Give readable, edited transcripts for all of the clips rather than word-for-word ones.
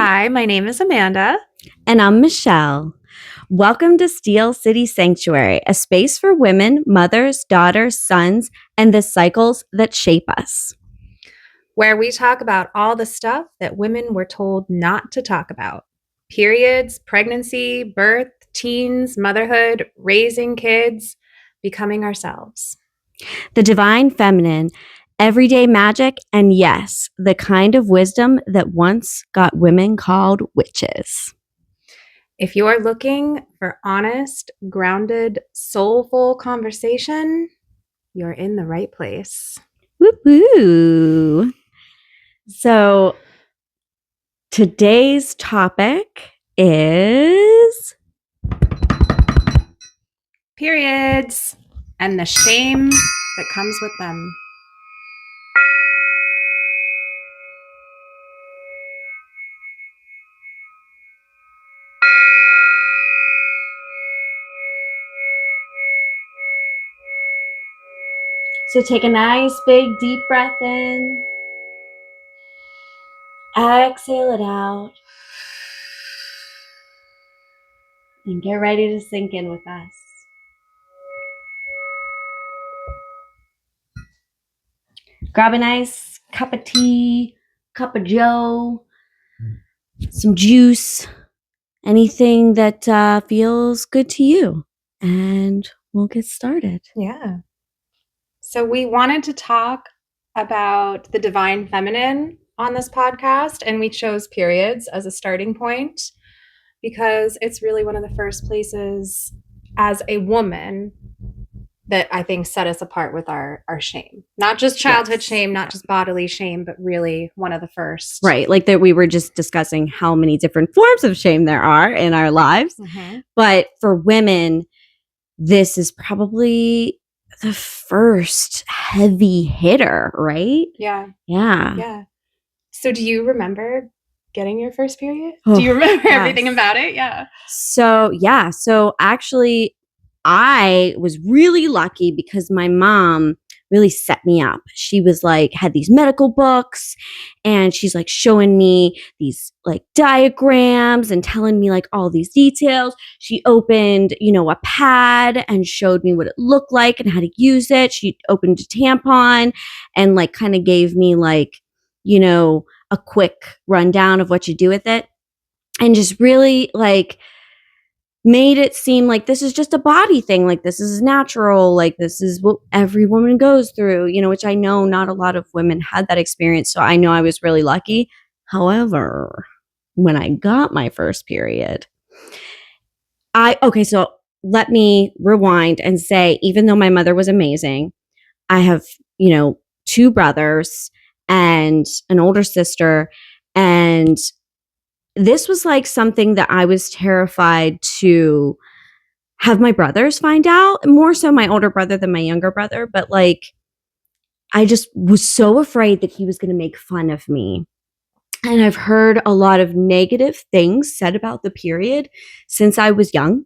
Hi, my name is Amanda. And I'm Michelle. Welcome to Steel City Sanctuary, a space for women, mothers, daughters, sons, and the cycles that shape us. Where we talk about all the stuff that women were told not to talk about: periods, pregnancy, birth, teens, motherhood, raising kids, becoming ourselves. The divine feminine, everyday magic, and yes, the kind of wisdom that once got women called witches. If you are looking for honest, grounded, soulful conversation, you're in the right place. Woo woo. So today's topic is Periods and the shame that comes with them. So take a nice big deep breath in. Exhale it out. And get ready to sink in with us. Grab a nice cup of tea, cup of joe, some juice, anything that feels good to you. And we'll get started. Yeah. So we wanted to talk about the divine feminine on this podcast, and we chose periods as a starting point because it's really one of the first places as a woman that I think set us apart with our shame. Not just childhood shame, not just bodily shame, but really one of the first. Right. Like that we were just discussing how many different forms of shame there are in our lives. Mm-hmm. But for women, this is probably the first heavy hitter, right? Yeah. Yeah. Yeah. So do you remember getting your first period? Oh, do you remember yes. everything about it? Yeah. So actually I was really lucky because my mom really set me up. She was like, had these medical books and she's like showing me these like diagrams and telling me like all these details. She opened, a pad and showed me what it looked like and how to use it. She opened a tampon and like kind of gave me like, a quick rundown of what you do with it. And just really like made it seem like this is just a body thing, like this is natural, like this is what every woman goes through, which I know not a lot of women had that experience. So I know I was really lucky. However, when I got my first period, so let me rewind and say, even though my mother was amazing, I have, two brothers and an older sister, and this was like something that I was terrified to have my brothers find out, more so my older brother than my younger brother. But like, I just was so afraid that he was going to make fun of me. And I've heard a lot of negative things said about the period since I was young,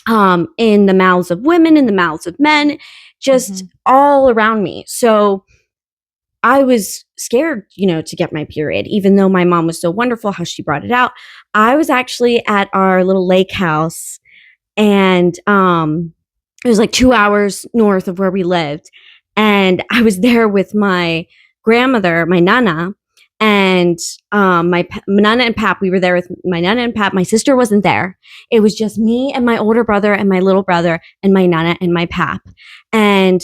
in the mouths of women, in the mouths of men, just all around me. So I was scared, to get my period, even though my mom was so wonderful how she brought it out. I was actually at our little lake house, and it was like 2 hours north of where we lived. And I was there with my grandmother, my nana, and my nana and pap. We were there with my nana and pap. My sister wasn't there. It was just me and my older brother and my little brother and my nana and my pap. And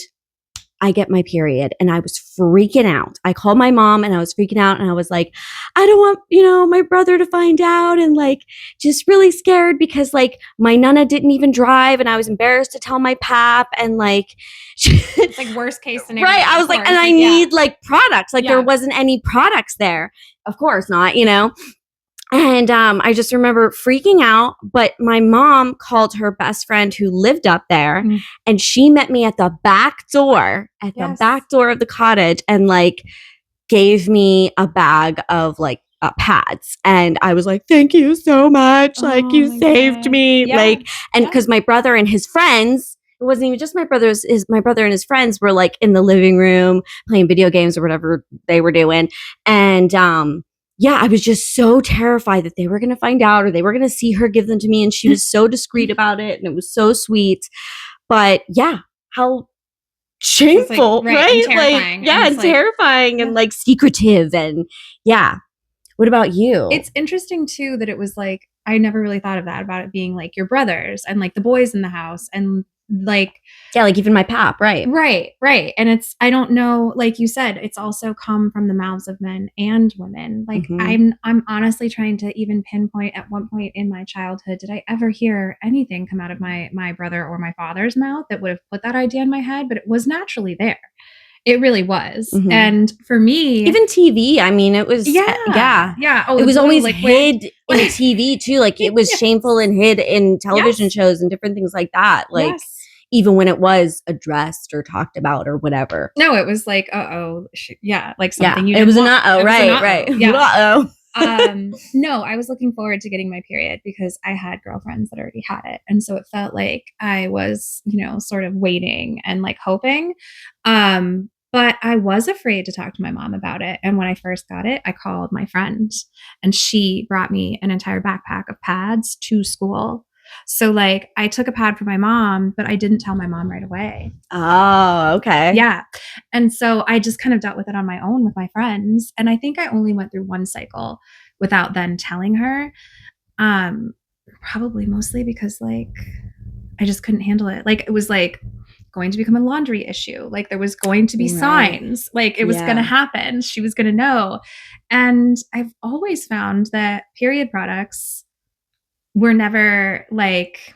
I get my period and I was freaking out. I called my mom and I was freaking out and I was like, I don't want, my brother to find out, and like just really scared because like my nana didn't even drive and I was embarrassed to tell my pap, and like it's like worst case scenario. Right. I was like, and I need like products. Like there wasn't any products there. Of course not, And I just remember freaking out, but my mom called her best friend who lived up there, and she met me at the back door, the back door of the cottage, and like gave me a bag of like pads. And I was like, thank you so much. Like you saved me. Yeah. Like, and because my brother and his friends, it wasn't even just my my brother and his friends were like in the living room playing video games or whatever they were doing. And, yeah, I was just so terrified that they were going to find out or they were going to see her give them to me. And she was so discreet about it. And it was so sweet. But yeah, how shameful, right, right? and terrifying. Like, yeah, and terrifying and like secretive. And yeah. What about you? It's interesting too that it was like, I never really thought of that, about it being like your brothers and like the boys in the house and like, yeah, like even my pap, right? Right. And it's, I don't know, like you said, it's also come from the mouths of men and women. Like I'm honestly trying to even pinpoint at one point in my childhood, did I ever hear anything come out of my brother or my father's mouth that would have put that idea in my head? But it was naturally there. It really was. And for me, even TV, I mean, it was, yeah. Oh, it was always hid in TV too. Like it was shameful and hid in television shows and different things like that. Like even when it was addressed or talked about or whatever. No, it was like, like something you didn't it was want. an uh-oh, right. Yeah. No, I was looking forward to getting my period because I had girlfriends that already had it. And so it felt like I was, sort of waiting and like hoping. But I was afraid to talk to my mom about it. And when I first got it, I called my friend and she brought me an entire backpack of pads to school. So like I took a pad for my mom, but I didn't tell my mom right away. Oh, okay. Yeah. And so I just kind of dealt with it on my own with my friends. And I think I only went through one cycle without then telling her. Probably mostly because like I just couldn't handle it. Like it was like going to become a laundry issue. Like there was going to be signs. Like it was going to happen. She was going to know. And I've always found that period products were never like,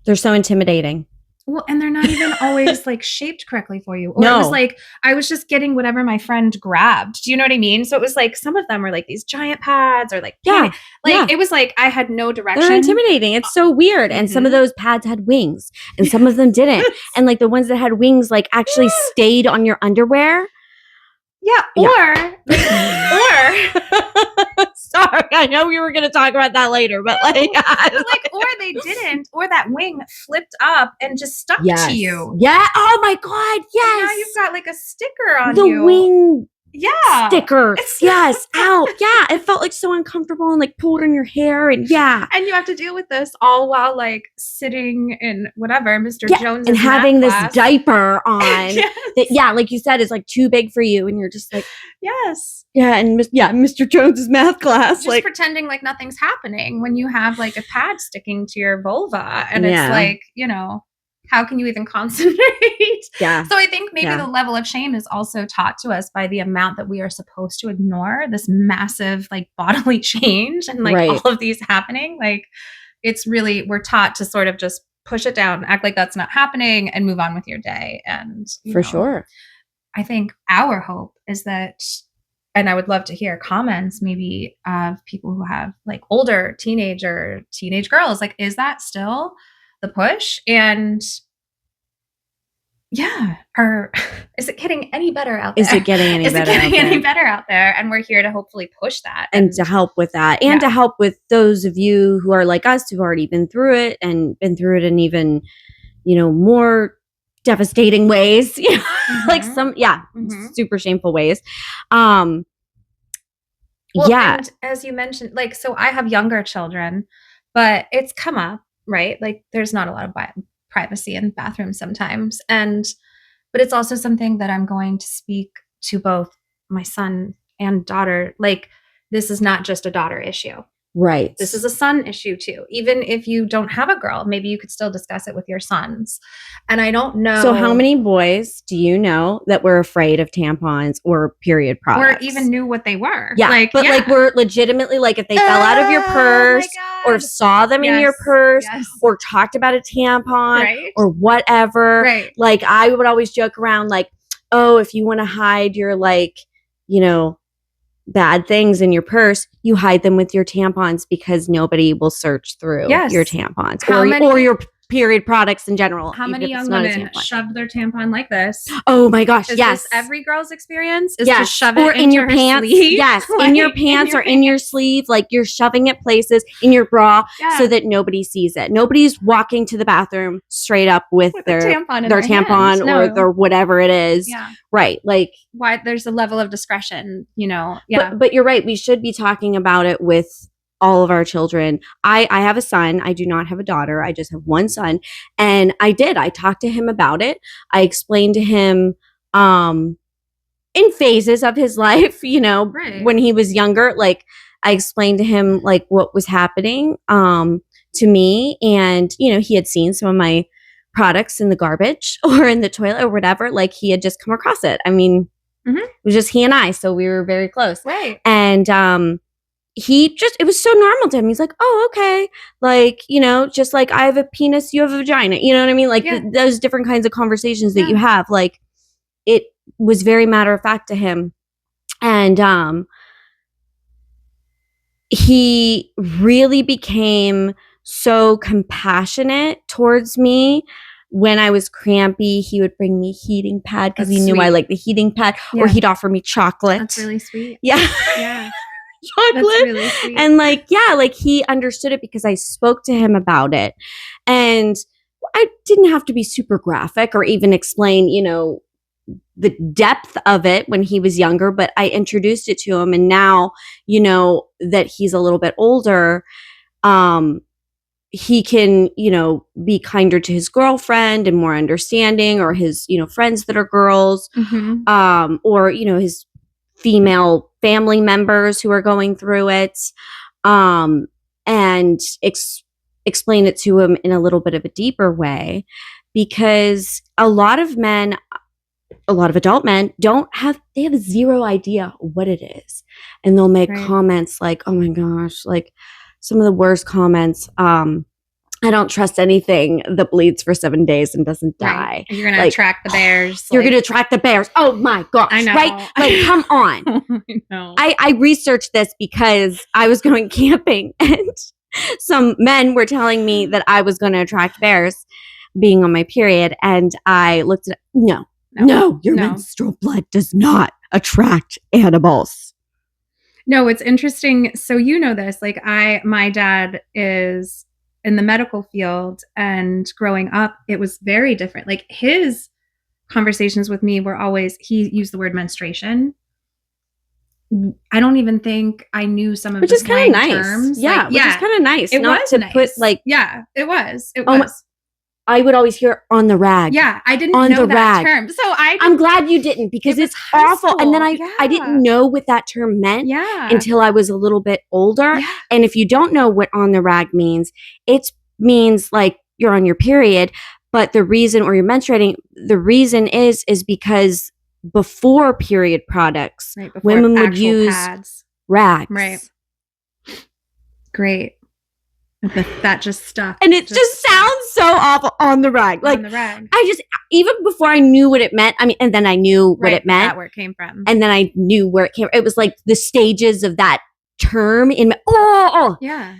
they're so intimidating. Well, and they're not even always like shaped correctly for you. Or it was like, I was just getting whatever my friend grabbed. Do you know what I mean? So it was like, some of them were like these giant pads or like, it was like, I had no direction. They're intimidating. It's so weird. And some of those pads had wings and some of them didn't. And like the ones that had wings, like actually stayed on your underwear. Yeah. Sorry, I know we were going to talk about that later, but or they didn't, or that wing flipped up and just stuck to you. Yeah. Oh my God. Yes. And now you've got like a sticker on the wing. Sticker. Yes. Ow. Yeah. It felt like so uncomfortable and like pulled in your hair and And you have to deal with this all while like sitting in whatever, Mr. Jones and having this diaper on that, like you said, is like too big for you. And you're just like, Yeah. And Mr. Jones's math class. Just like pretending like nothing's happening when you have like a pad sticking to your vulva. And it's like, how can you even concentrate? Yeah. So I think maybe the level of shame is also taught to us by the amount that we are supposed to ignore this massive like bodily change and like all of these happening. Like it's really, we're taught to sort of just push it down, act like that's not happening and move on with your day. And for sure. I think our hope is that, and I would love to hear comments maybe of people who have like older teenage girls, like, is that still the push? And is it getting any better out there? Is it getting any better out there? And we're here to hopefully push that. And to help with that. And to help with those of you who are like us, who've already been through it in even, more devastating ways, like some, super shameful ways. And as you mentioned, like, so I have younger children, but it's come up, right? Like there's not a lot of privacy in bathrooms sometimes. But it's also something that I'm going to speak to both my son and daughter. Like this is not just a daughter issue. Right. This is a son issue too. Even if you don't have a girl, maybe you could still discuss it with your sons. And I don't know. So how many boys do you know that were afraid of tampons or period products? Or even knew what they were? Yeah. Like were legitimately like if they fell out of your purse or saw them in your purse or talked about a tampon or whatever. Right. Like I would always joke around like, oh, if you want to hide your like, bad things in your purse, you hide them with your tampons because nobody will search through your tampons or your period products in general. How even many if it's young not a women tampon. shoved their tampon like this? Oh my gosh, Is yes. this every girl's experience? Is yes. to shove or it in your her pants. sleeve? Yes, Like, in your pants or in your sleeve. Like you're shoving it places in your bra Yeah. so that nobody sees it. Nobody's walking to the bathroom straight up with their tampon in their their tampon hand. or No. their whatever it is. Yeah. Right. Like why there's a level of discretion, you know. Yeah. But you're right. We should be talking about it with all of our children. I have a son. I do not have a daughter. I just have one son. And I talked to him about it. I explained to him in phases of his life, you know, Right. when he was younger, like I explained to him like what was happening to me. And, you know, he had seen some of my products in the garbage or in the toilet or whatever. Like he had just come across it. I mean, it was just he and I. So we were very close. Right. And it was so normal to him. He's like, oh, okay. Like, you know, just like I have a penis, you have a vagina. You know what I mean? Like those different kinds of conversations that you have, like it was very matter of fact to him. And he really became so compassionate towards me. When I was crampy, he would bring me heating pad because he knew I liked the heating pad, or he'd offer me chocolate. That's really sweet. Yeah. Yeah. Chocolate. That's really sweet. And like, yeah, like he understood it because I spoke to him about it. And I didn't have to be super graphic or even explain, you know, the depth of it when he was younger, but I introduced it to him. And now, you know, that he's a little bit older, he can, you know, be kinder to his girlfriend and more understanding, or his, you know, friends that are girls, or, you know, his female family members who are going through it, and explain it to him in a little bit of a deeper way, because a lot of adult men they have zero idea what it is. And they'll make comments like, oh my gosh, like some of the worst comments. I don't trust anything that bleeds for 7 days and doesn't die. Right. You're going to attract the bears. You're going to attract the bears. Oh my gosh. I know. Right? Like, come on. I know. I researched this because I was going camping and some men were telling me that I was going to attract bears being on my period. And I looked at it. No, your menstrual blood does not attract animals. No, it's interesting. So you know this, like my dad is in the medical field, and growing up, it was very different. Like his conversations with me were always, he used the word menstruation. I don't even think I knew some of which his is kind of nice. terms. Yeah, like, which is kind of nice. It not was to nice. put like, yeah, it was. It was. I would always hear on the rag. Yeah, I didn't on know the that rag. term. So I'm glad you didn't, because it's awful. And then I didn't know what that term meant until I was a little bit older. Yeah. And if you don't know what on the rag means, it means like you're on your period, but the reason, or you're menstruating, the reason is because before period products, women would use pads. Rags. Right. Great. That just stuck. And it just sounds so awful, on the rag. Like, on the rag. I just, even before I knew what it meant, I mean, and then I knew what it meant. Where it came from. And then I knew where it came from. It was like the stages of that term in my, yeah.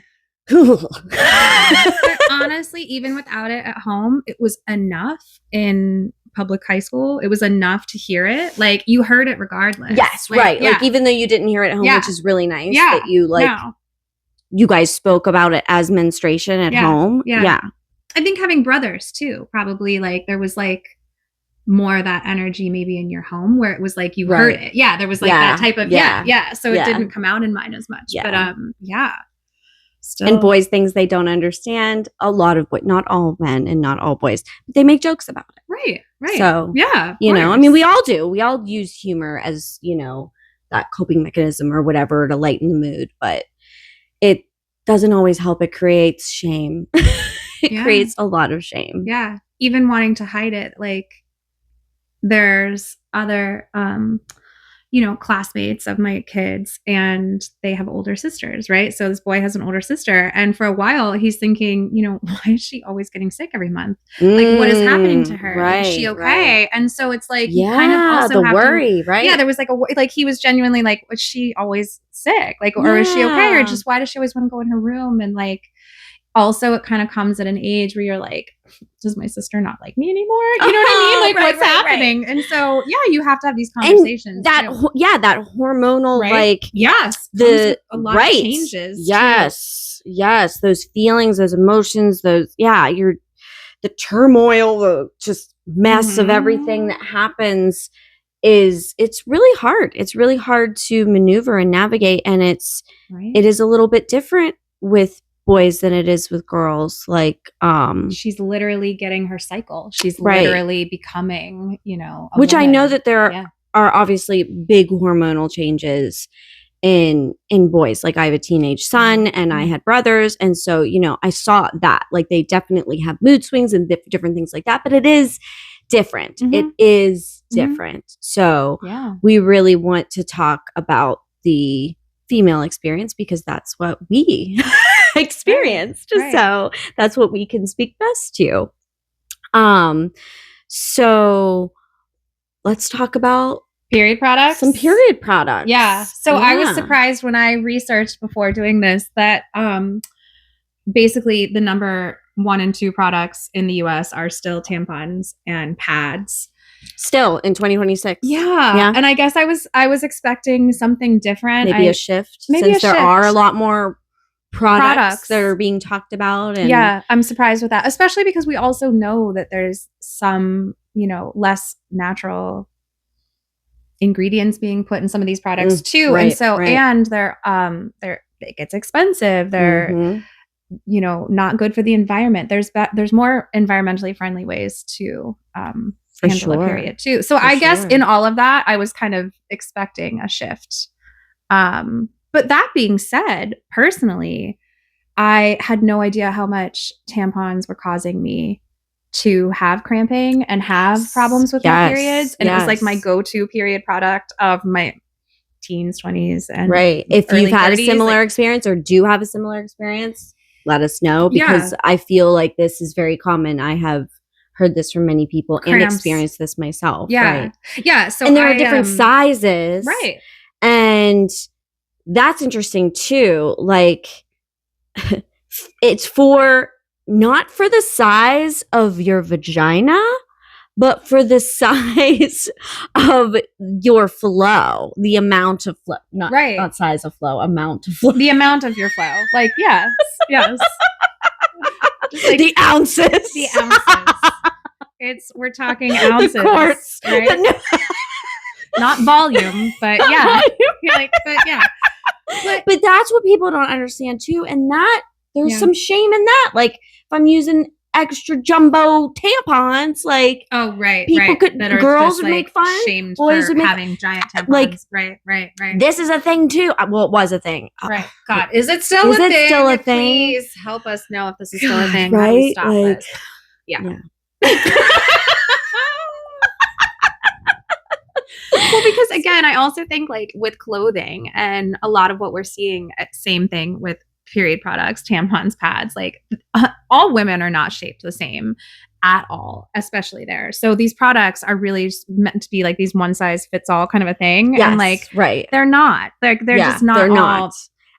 But honestly, even without it at home, it was enough in public high school. It was enough to hear it. Like you heard it regardless. Yes, like, right. Yeah. Like even though you didn't hear it at home, which is really nice that you like, you guys spoke about it as menstruation at home. Yeah. I think having brothers too, probably like there was like more of that energy maybe in your home where it was like you heard it. Yeah. There was like that type of, So it didn't come out in mine as much. Yeah. But still. And boys, things they don't understand. A lot of not all men and not all boys, but they make jokes about it. Right. So, you know, I mean, we all do. We all use humor as, you know, that coping mechanism or whatever to lighten the mood, but it doesn't always help. It creates shame. It creates a lot of shame. Yeah. Even wanting to hide it. Like there's other, you know, classmates of my kids, and they have older sisters, right? So this boy has an older sister, and for a while he's thinking, you know, why is she always getting sick every month? Like what is happening to her? Is she okay? Right. And so it's like, you kind of also have worry, right? Yeah, there was like he was genuinely like, was she always sick? Like, or is she okay? Or just why does she always want to go in her room? And like also it kind of comes at an age where you're like, does my sister not like me anymore? You know what I mean? Like, Right, what's right, happening? And so, yeah, you have to have these conversations. And that that hormonal, right? like, yes, the a lot right of changes. Yes, those feelings, those emotions, those the turmoil, the just mess of everything that happens it's really hard. It's really hard to maneuver and navigate, and it is a little bit different with boys than it is with girls. Like, she's literally getting her cycle. She's literally becoming, which woman. I know that there are obviously big hormonal changes in boys. Like, I have a teenage son and I had brothers, and so I saw that, like, they definitely have mood swings and different things like that, but it is different. It is different. So we really want to talk about the female experience because that's what we experienced. Right. So that's what we can speak best to. So let's talk about period products. Some period products. Yeah. So I was surprised when I researched before doing this that basically the number 1 and 2 products in the US are still tampons and pads. Still in 2026. Yeah. And I guess I was expecting something different. Maybe a shift. Since there are a lot more products that are being talked about. And yeah, I'm surprised with that, especially because we also know that there's some, less natural ingredients being put in some of these products too. Right, and so, and they're it gets expensive. They're, not good for the environment. There's more environmentally friendly ways to, handle a period too. So I guess in all of that, I was kind of expecting a shift. But that being said, personally, I had no idea how much tampons were causing me to have cramping and have problems with my periods. And it was like my go-to period product of my teens, 20s, and if you've had 30s, a similar experience or do have a similar experience, let us know, because I feel like this is very common. I have heard this from many people and experienced this myself. Yeah. So and there are different sizes. Right. And that's interesting too. Like, it's not for the size of your vagina, but for the size of your flow, the amount of flow, not size of flow, amount of flow. The amount of your flow. Like, yes. Just like the ounces. The ounces. We're talking ounces. The quarts. Right? Not volume, but yeah. You're like, but yeah. But that's what people don't understand too. And that there's some shame in that. Like, if I'm using extra jumbo tampons, like, people girls would make fun, shamed boys would having giant tampons. Like, right. This is a thing too. Well, it was a thing. Right. God, is it still a thing? Still a thing? Please help us know if this is still a thing. Right? Stop this. Yeah. Well, because again, I also think like with clothing and a lot of what we're seeing, same thing with period products, tampons, pads, like all women are not shaped the same at all, especially there. So these products are really meant to be like these one size fits all kind of a thing. Yes, and like, they're not. They're just not. They're not.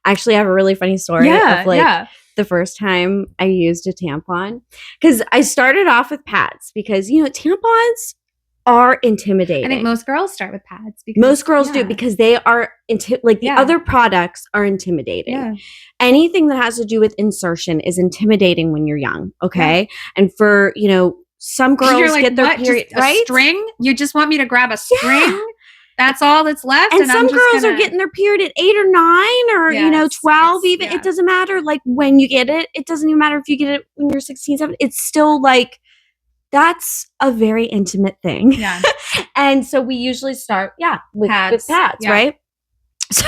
Actually, I have a really funny story of like the first time I used a tampon, because I started off with pads because, tampons are intimidating. I think most girls start with pads. Because, most girls do, because they are the other products are intimidating. Yeah. Anything that has to do with insertion is intimidating when you're young. Okay. Yeah. And for, some girls like, get their period, right? A string? You just want me to grab a string? Yeah. That's all that's left. And some girls are getting their period at 8 or 9 or, 12 even. It doesn't matter. Like, when you get it, it doesn't even matter if you get it when you're 16, 17. It's still like, that's a very intimate thing. Yeah. And so we usually start, with pads, right? So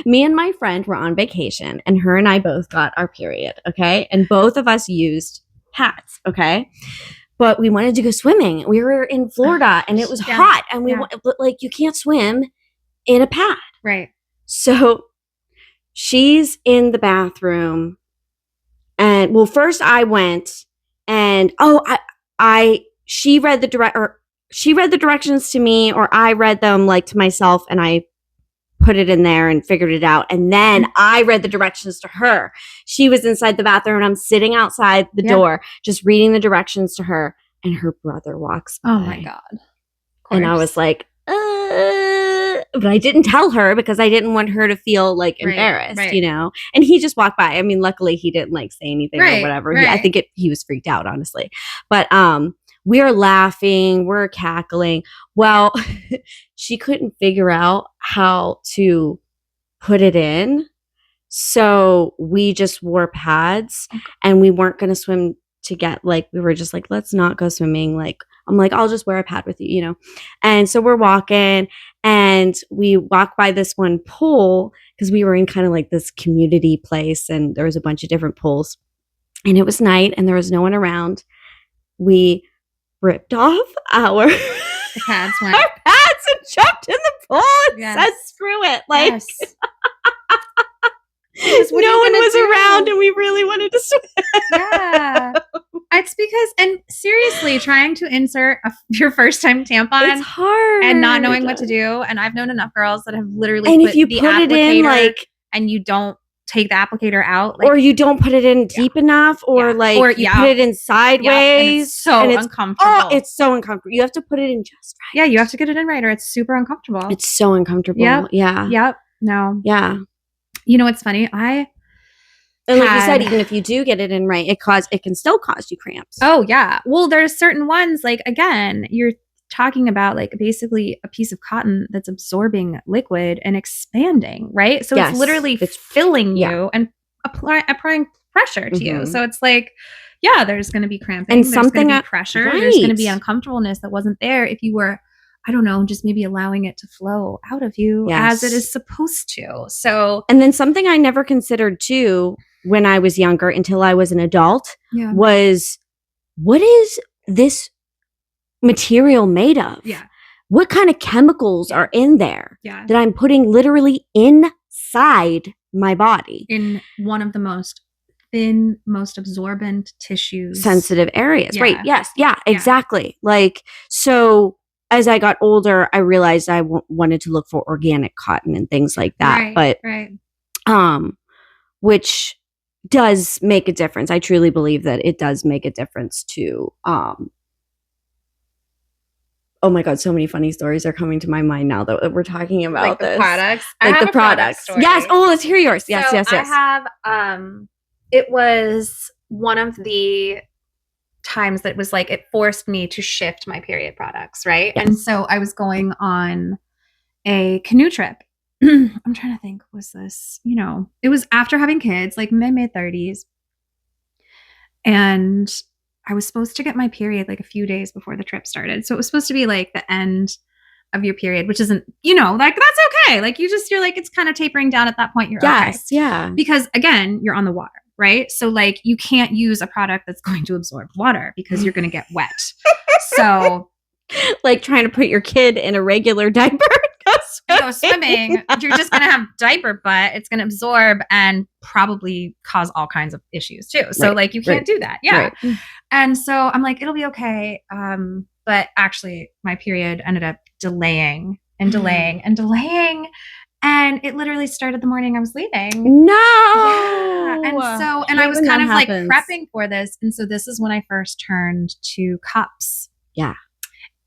me and my friend were on vacation, and her and I both got our period, okay? And both of us used pads, okay? But we wanted to go swimming. We were in Florida, and it was hot, and but like, you can't swim in a pad. Right. So she's in the bathroom, and first I went. And she read the directions to me, or I read them like to myself, and I put it in there and figured it out. And then I read the directions to her. She was inside the bathroom and I'm sitting outside the door, just reading the directions to her. And her brother walks by. Oh my God. And I was like, but I didn't tell her because I didn't want her to feel like embarrassed, right. you know? And he just walked by. I mean, luckily he didn't like say anything or whatever. I think he was freaked out, honestly. But we're laughing, we're cackling. Well, she couldn't figure out how to put it in. So we just wore pads and we weren't going to swim to get like, we were just like, let's not go swimming. Like, I'm like, I'll just wear a pad with you, you know? And so we're walking and we walk by this one pool because we were in kind of like this community place and there was a bunch of different pools and it was night and there was no one around. We ripped off our pads, our pads and jumped in the pool and said, screw it. Like, no one was around and we really wanted to swim. Yeah. It's because, and seriously, trying to insert your first time tampon, it's hard and not knowing what to do. And I've known enough girls that have literally and put if you the put it in like, and you don't take the applicator out, like, or you don't put it in deep enough, or like or, you put it in sideways, and it's so uncomfortable. Oh, it's so uncomfortable. You have to put it in just right. Yeah, you have to get it in right, or it's super uncomfortable. It's so uncomfortable. Yeah. No. Yeah. You know what's funny? And like you said, even if you do get it in right, it can still cause you cramps. Oh, yeah. Well, there's certain ones, like, again, you're talking about like basically a piece of cotton that's absorbing liquid and expanding, right? So it's literally filling you and applying pressure to you. So it's like, yeah, there's going to be cramping. And there's something going to be pressure. There's going to be uncomfortableness that wasn't there if you were, I don't know, just maybe allowing it to flow out of you as it is supposed to. So, and then something I never considered too when I was younger until I was an adult was, what is this material made of? Yeah. What kind of chemicals are in there that I'm putting literally inside my body? In one of the most thin, most absorbent tissues. Sensitive areas. Right. Yes. Yeah, exactly. Like, so as I got older, I realized I wanted to look for organic cotton and things like that. Which does make a difference. I truly believe that it does make a difference to, oh my God, so many funny stories are coming to my mind now that we're talking about like this. The products. Like the products. Yes. Oh, let's hear yours. Yes, yes. I have, it was one of the times that was like, it forced me to shift my period products, right? Yes. And so I was going on a canoe trip. I'm trying to think, was this, it was after having kids, like mid 30s. And I was supposed to get my period like a few days before the trip started. So it was supposed to be like the end of your period, which isn't, like that's okay. Like you're like, it's kind of tapering down at that point. You're okay. Yeah. Because again, you're on the water, right? So like you can't use a product that's going to absorb water because you're going to get wet. So like trying to put your kid in a regular diaper. Go swimming, you're just going to have diaper butt. It's going to absorb and probably cause all kinds of issues too. So like you can't do that. Yeah. Right. And so I'm like, it'll be okay. But actually my period ended up delaying and delaying and delaying. And it literally started the morning I was leaving. No. Yeah. And I was kind of like prepping for this. And so this is when I first turned to cups. Yeah.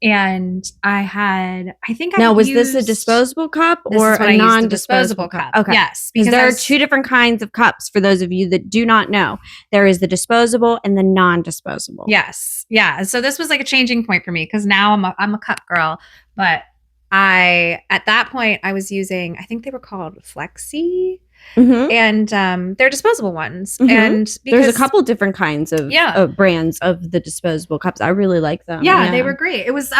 And I think now, was this a disposable cup or a non-disposable cup? Okay. Yes. Because there are two different kinds of cups for those of you that do not know. There is the disposable and the non-disposable. Yes. Yeah. So this was like a changing point for me because now I'm a cup girl. But at that point I was using, I think they were called Flexi. Mm-hmm. And they're disposable ones. Mm-hmm. And there's a couple different kinds of brands of the disposable cups. I really like them. Yeah, they were great. It was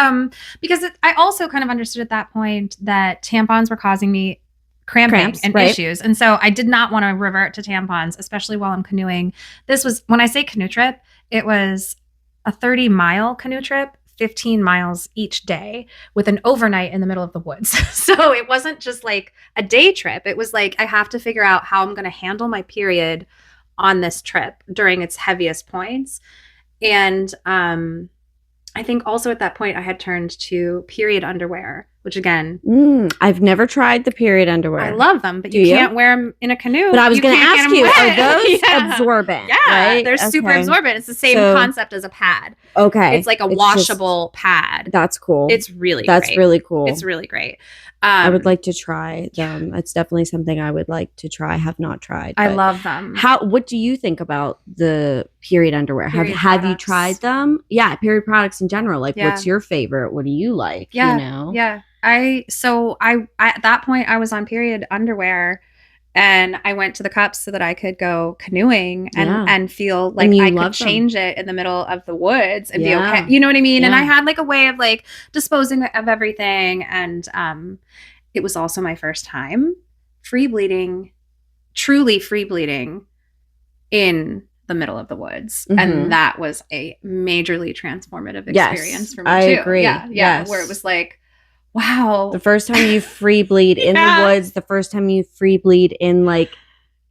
because I also kind of understood at that point that tampons were causing me cramping and issues. And so I did not want to revert to tampons, especially while I'm canoeing. This was, when I say canoe trip, it was a 30-mile canoe trip. 15 miles each day with an overnight in the middle of the woods. So it wasn't just like a day trip. It was like, I have to figure out how I'm going to handle my period on this trip during its heaviest points. And I think also at that point I had turned to period underwear which again, I've never tried the period underwear. I love them, but Do you you? can't wear them in a canoe. But I was going to can't get ask 'em you, wet. are those Yeah. absorbent? Yeah, right? they're super Okay. absorbent. It's the same So- concept as a pad. Okay. It's like a It's washable pad. That's cool. It's really That's great. really cool. It's really great. I would like to try them. It's definitely something I would like to try. I have not tried. I but love them. what do you think about the period underwear? Period have you products. tried them? Yeah, period products in general. Like, Yeah. what's your favorite? What do you like? Yeah. You know? Yeah. I at that point I was on period underwear, and I went to the cups so that I could go canoeing Yeah. and feel like you I could love them. change it in the middle of the woods and be Yeah. okay. You know what I mean? And I Yeah. had like a way of like disposing of everything. And it was also my first time truly free bleeding in the middle of the woods. Mhm. And that was a majorly transformative Yes, experience for me I too. agree. Yeah. Yes. Where it was like, wow. The first time you free bleed in Yeah. the woods, the first time you free bleed in like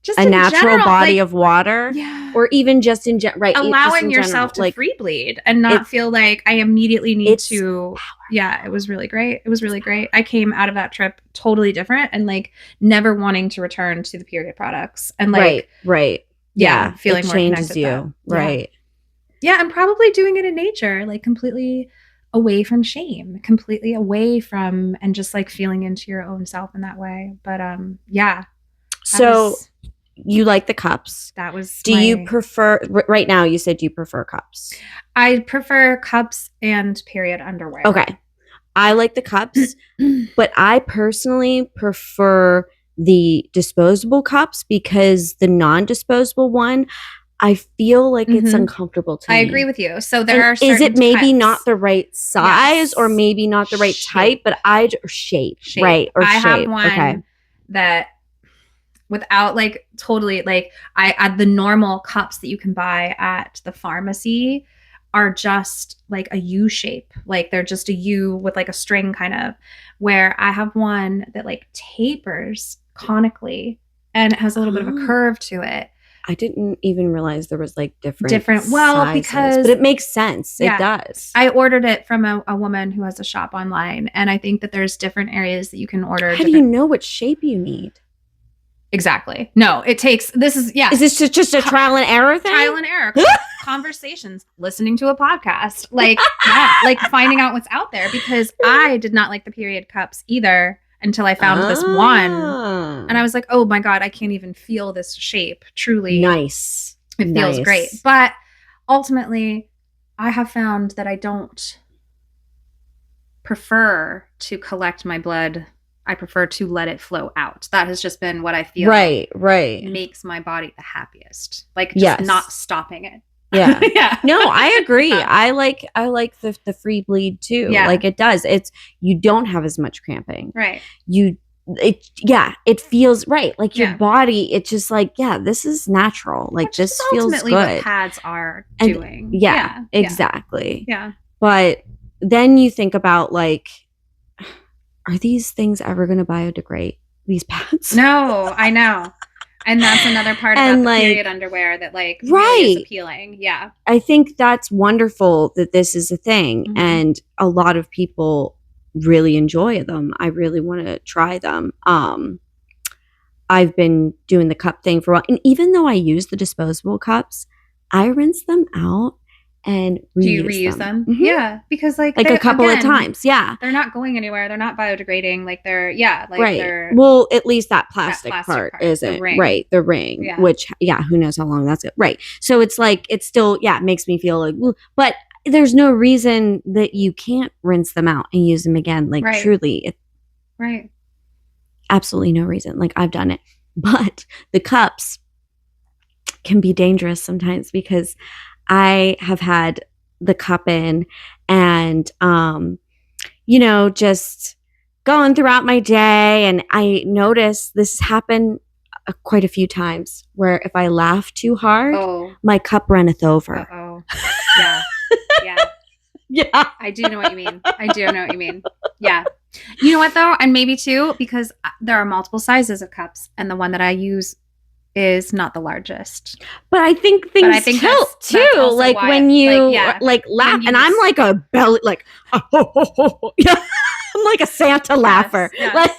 Just a in natural general, body like, of water, yeah. or even just in right, just allowing in yourself general, to free bleed and not feel like I immediately need it's to. Yeah, it was really great. It was really great. I came out of that trip totally different and like never wanting to return to the period products and like right. Yeah, feeling it more changes connected you, to that. Yeah. right? Yeah, and probably doing it in nature, like completely away from shame, completely away from and just like feeling into your own self in that way. But yeah. So you like the cups. That was Do you prefer right now? You said you prefer cups. I prefer cups and period underwear. Okay. I like the cups, but I personally prefer the disposable cups because the non-disposable one, I feel like it's uncomfortable to me. I agree with you. So there are certain is it maybe types. not the right size or maybe not the right type, but shape, right? Or I shape. have one okay. that without like totally like the normal cups that you can buy at the pharmacy are just like a U shape. Like they're just a U with like a string kind of, where I have one that like tapers conically and it has a little bit of a curve to it. I didn't even realize there was like different well, sizes, because but it makes sense. Yeah. It does. I ordered it from a woman who has a shop online, and I think that there's different areas that you can order. How do you know what shape you need? Exactly. No, it takes, this is, yeah. Is this just a trial and error thing? Trial and error. Conversations, listening to a podcast, like, yeah, like finding out what's out there, because I did not like the period cups either until I found this one. And I was like, oh my God, I can't even feel this shape. Truly. Nice. It feels great. But ultimately, I have found that I don't prefer to collect my blood. I prefer to let it flow out. That has just been what I feel right makes my body the happiest. Like just not stopping it. Yeah. Yeah. No, I agree. I like the free bleed too. Yeah. Like it does. You don't have as much cramping. Right. It feels right. Like your Yeah. body, it's just like, yeah, this is natural. Like Which this is feels ultimately good. what pads are And- doing. Yeah, exactly. Yeah. But then you think about like, are these things ever going to biodegrade? These pads? No, I know. And that's another part about And, the like, period underwear that like really right. is appealing. Yeah. I think that's wonderful that this is a thing, Mhm. and a lot of people really enjoy them. I really want to try them. I've been doing the cup thing for a while, and even though I use the disposable cups, I rinse them out and reuse Do you reuse them? Mhm. Yeah. Because like a couple of times. Yeah. They're not going anywhere. They're not biodegrading. Like they're Right. they're Well, at least that plastic plastic part part, the isn't. ring. Right. The ring, Yeah. which, who knows how long that's it. Right. So it's like, it's still, it makes me feel like, "Ooh," but there's no reason that you can't rinse them out and use them again. Like Right. truly, right. absolutely no reason. Like I've done it, but the cups can be dangerous sometimes because I have had the cup in and, just going throughout my day. And I noticed this happened quite a few times where if I laugh too hard, Oh. my cup runneth over. Oh. Yeah. Yeah. Yeah. I do know what you mean. I do know what you mean. Yeah. You know what though? And maybe too, because there are multiple sizes of cups and the one that I use is not the largest. But I think things tilt that's too. also Like why- when you like, yeah. laugh, When you and I'm like a belly, like, yeah. I'm like a Santa laugher. yes. Like,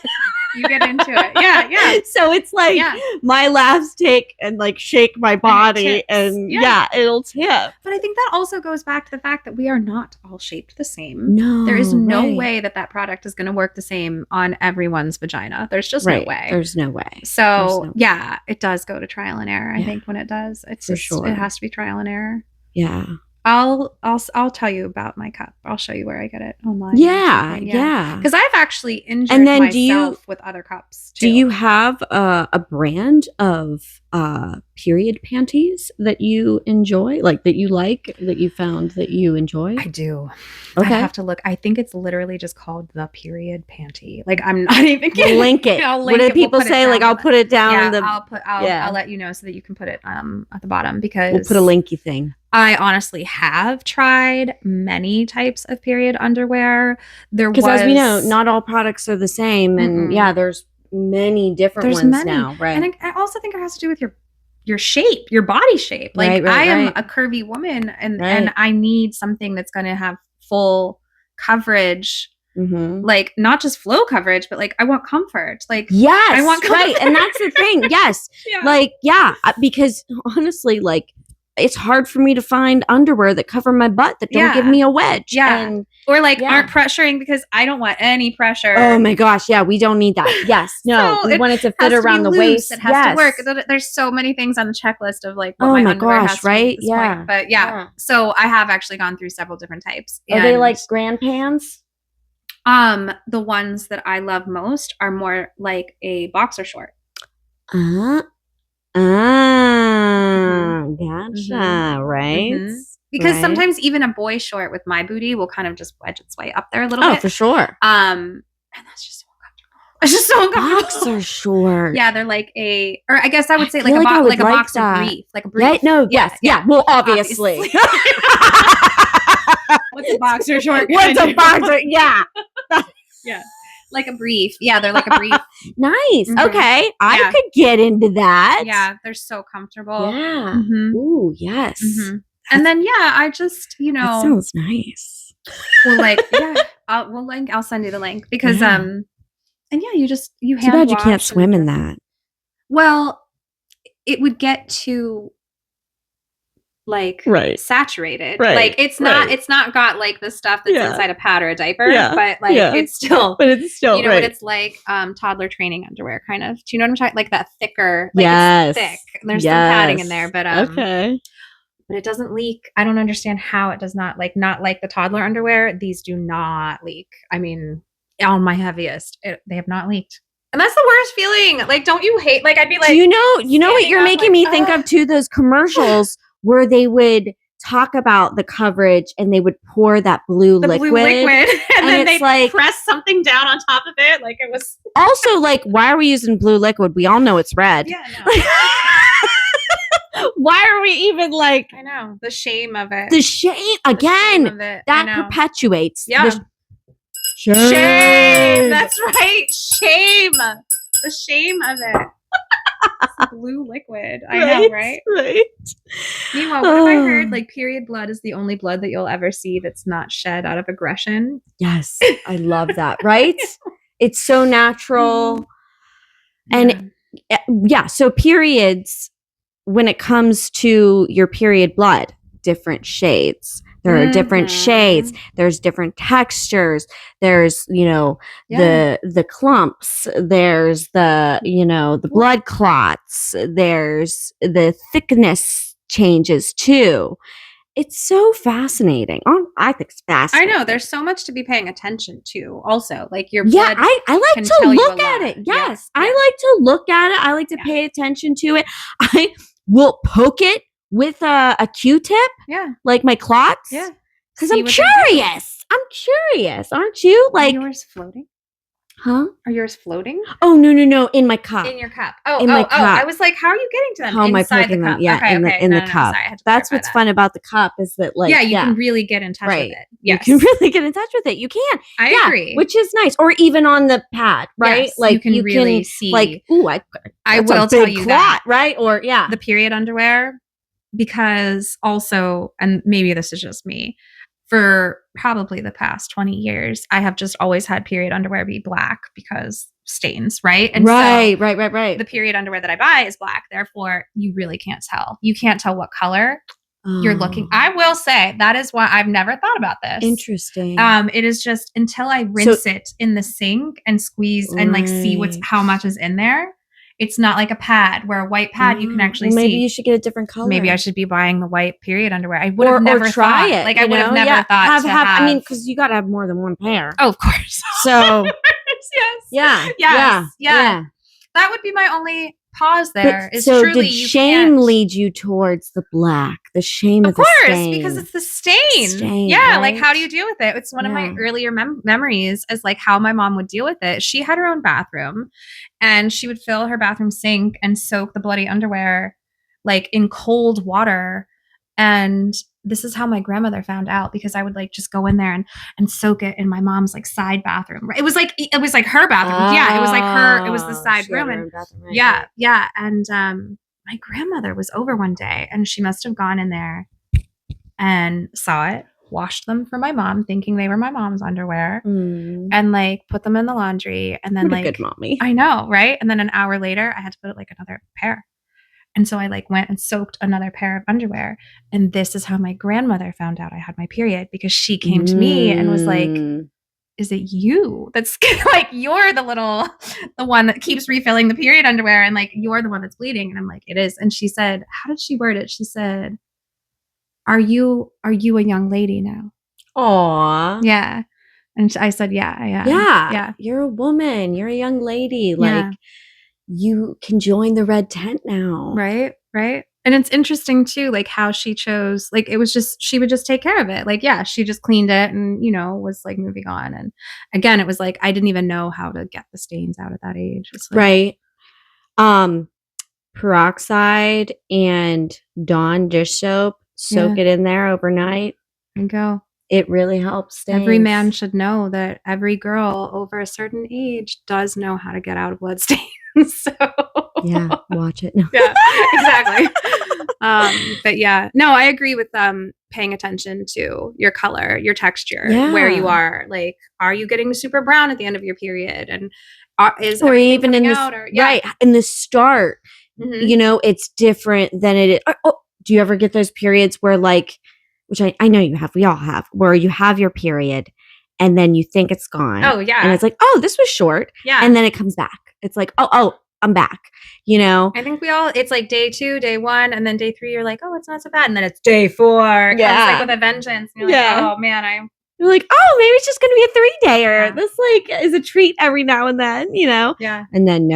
You get into it. Yeah. so it's like Yeah. my laughs take and like shake my body tips. and Yeah. it'll tip. But I think that also goes back to the fact that we are not all shaped the same. No. There is no right. way that product is going to work the same on everyone's vagina. There's just no way. There's no way. So yeah, it does go to trial and error. I think when it does, it's For just, sure. it has to be trial and error. Yeah. I'll tell you about my cup. I'll show you where I get it online. Yeah. Because I've actually injured And then myself with other cups too. Do you have a brand of period panties that you enjoy, like that you like, that you found that you enjoy? I do. Okay. I have to look. I think it's literally just called the period panty. Like I'm not even kidding. Link it. I'll What link do it. people We'll put it say? down Like I'll put it down. Yeah, in the, I'll let you know so that you can put it at the bottom, because we'll put a linky thing. I honestly have tried many types of period underwear. Because as we know, not all products are the same, and there's many different ones now, right? And I also think it has to do with your shape, your body shape. Like I am a curvy woman, and I need something that's going to have full coverage. Like not just flow coverage, but like I want comfort. Like yes, I want comfort. Right, and that's the thing. Yes, because honestly, like it's hard for me to find underwear that cover my butt that don't give me a wedge. Or like aren't pressuring, because I don't want any pressure. Oh my gosh, yeah, we don't need that. Yes, no, so we want it to fit around the waist. It has to work. There's so many things on the checklist of like what my underwear has to right? Be at this point. But so I have actually gone through several different types. Are they like grand pants? The ones that I love most are more like a boxer short. Gotcha. Right. Because sometimes even a boy short with my booty will kind of just wedge its way up there a little bit. Oh, for sure. And that's just so uncomfortable. It's just so uncomfortable. Boxer short. Yeah, they're like or I guess I would say like a boxer brief. Like a brief. Yeah. Well, obviously. What's a boxer short? What's a boxer? Yeah. Yeah. Like a brief. Yeah, they're like a brief. Nice. Okay. I could get into that. Yeah, they're so comfortable. Yeah. Ooh, yes. And then I just, that sounds nice. Well, like, I'll send you the link because and you hand too bad you can't swim in that. Well, it would get too like saturated. Like it's not got like the stuff that's inside a pad or a diaper, but like it's still what it's like toddler training underwear kind of. Do you know what I'm talking? Like that thicker, like it's thick. There's some padding in there, but but it doesn't leak. I don't understand how it does not like the toddler underwear. These do not leak. I mean, on my heaviest, they have not leaked. And that's the worst feeling. Like, don't you hate? Like, I'd be like, do you know what you're making me think of too? Those commercials where they would talk about the coverage and they would pour that blue liquid. And then they like, press something down on top of it. Like it was also like, why are we using blue liquid? We all know it's red. Yeah, I know. Why are we even like? I know the shame of it. The shame again. That perpetuates. Yeah. Shame. That's right. Shame. The shame of it. Blue liquid. I know, right? Right. Meanwhile, what have I heard? Like period blood is the only blood that you'll ever see that's not shed out of aggression. Yes. I love that. Right? It's so natural. And so periods, when it comes to your period blood, different shades. There are different shades. There's different textures. There's, the clumps. There's the blood clots. There's the thickness changes too. It's so fascinating. I think it's fascinating. I know. There's so much to be paying attention to also. Like your blood. Yeah, I like to look at it. Yes. I like to look at it. I like to pay attention to it. I will poke it with a Q-tip, like my clots, because I'm curious. I'm curious, aren't you? Like, are yours floating? Huh? Are yours floating? Oh no! In my cup. In your cup. Oh, I was like, how are you getting to them? How am I inside poking the cup? them? Yeah, in the cup. Sorry, that's what's fun about the cup is that like, you can really get in touch with it. Yes. You can really get in touch with it. You can. I agree. Which is nice. Or even on the pad, right? Yes, like you can really see. Like, ooh, I will tell you that, right? Or the period underwear, because also, and maybe this is just me, for probably the past 20 years, I have just always had period underwear be black because stains, right? And right. the period underwear that I buy is black. Therefore, you really can't tell. You can't tell what color you're looking. I will say that is why I've never thought about this. Interesting. It is just until I rinse it in the sink and squeeze and like see how much is in there. It's not like a pad where a white pad you can actually see. Maybe you should get a different color. Maybe I should be buying the white period underwear. I would have never try thought. it. Like I would have never thought have. I mean, because you got to have more than one pair. Oh, of course. So yes. Yeah. That would be my only pause there. But, so did shame lead you towards the black? The shame of the stain? Because it's the stain. Yeah, right? Like how do you deal with it? It's one of my earlier memories is like how my mom would deal with it. She had her own bathroom and she would fill her bathroom sink and soak the bloody underwear like in cold water. And this is how my grandmother found out because I would like just go in there and soak it in my mom's like side bathroom. It was like her bathroom. Yeah, it was like her. It was the side room. And yeah. And my grandmother was over one day, and she must have gone in there and saw it, washed them for my mom, thinking they were my mom's underwear, and like put them in the laundry. And then what a good mommy. I know, right? And then an hour later, I had to put like another pair. And so I like went and soaked another pair of underwear. And this is how my grandmother found out I had my period because she came to me and was like, is it you? That's like, you're the one that keeps refilling the period underwear. And like, you're the one that's bleeding. And I'm like, it is. And she said, how did she word it? She said, are you a young lady now? Aw. Yeah. And I said, yeah, I am. Yeah. You're a woman. You're a young lady. Like, you can join the red tent now. Right. And it's interesting too, like how she chose, like it was just, she would just take care of it. Like, yeah, she just cleaned it and, was like moving on. And again, it was like, I didn't even know how to get the stains out at that age. Like, right. Peroxide and Dawn dish soap, soak it in there overnight. And go. It really helps stains. Every man should know that every girl over a certain age does know how to get out of blood stains. So yeah, watch it. No. Yeah, exactly. But yeah, no, I agree with paying attention to your color, your texture, where you are. Like, are you getting super brown at the end of your period? And is or even in right in the start, it's different than it is. Oh, do you ever get those periods where like, which I know you have, we all have, where you have your period and then you think it's gone. Oh yeah, and it's like, oh, this was short. Yeah, and then it comes back. It's like, oh, I'm back. I think it's like day 2, day 1, and then day 3, you're like, oh, it's not so bad. And then it's day 4. Yeah. It's like with a vengeance. And you're like, oh man, you're like, oh, maybe it's just going to be a 3-dayer. Yeah. This like is a treat every now and then, Yeah. And then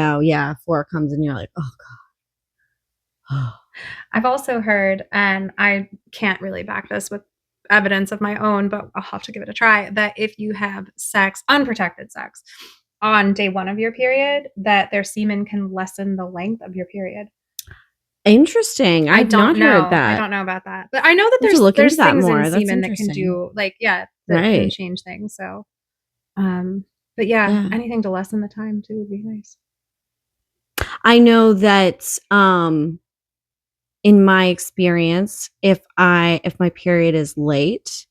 4 comes and you're like, oh God. I've also heard, and I can't really back this with evidence of my own, but I'll have to give it a try, that if you have unprotected sex, on day 1 of your period, that their semen can lessen the length of your period. Interesting. I've not heard that. I don't know about that, but I know that there's things in semen that can do that can change things. So, but anything to lessen the time too would be nice. I know that, in my experience, if my period is late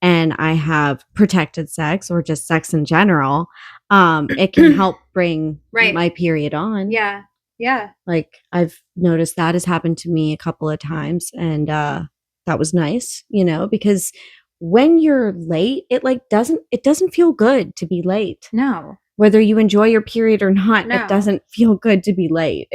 and I have protected sex or just sex in general, it can help bring my period on. Yeah. Yeah. Like I've noticed that has happened to me a couple of times, and that was nice, because when you're late, it doesn't feel good to be late. No. Whether you enjoy your period or not, it doesn't feel good to be late.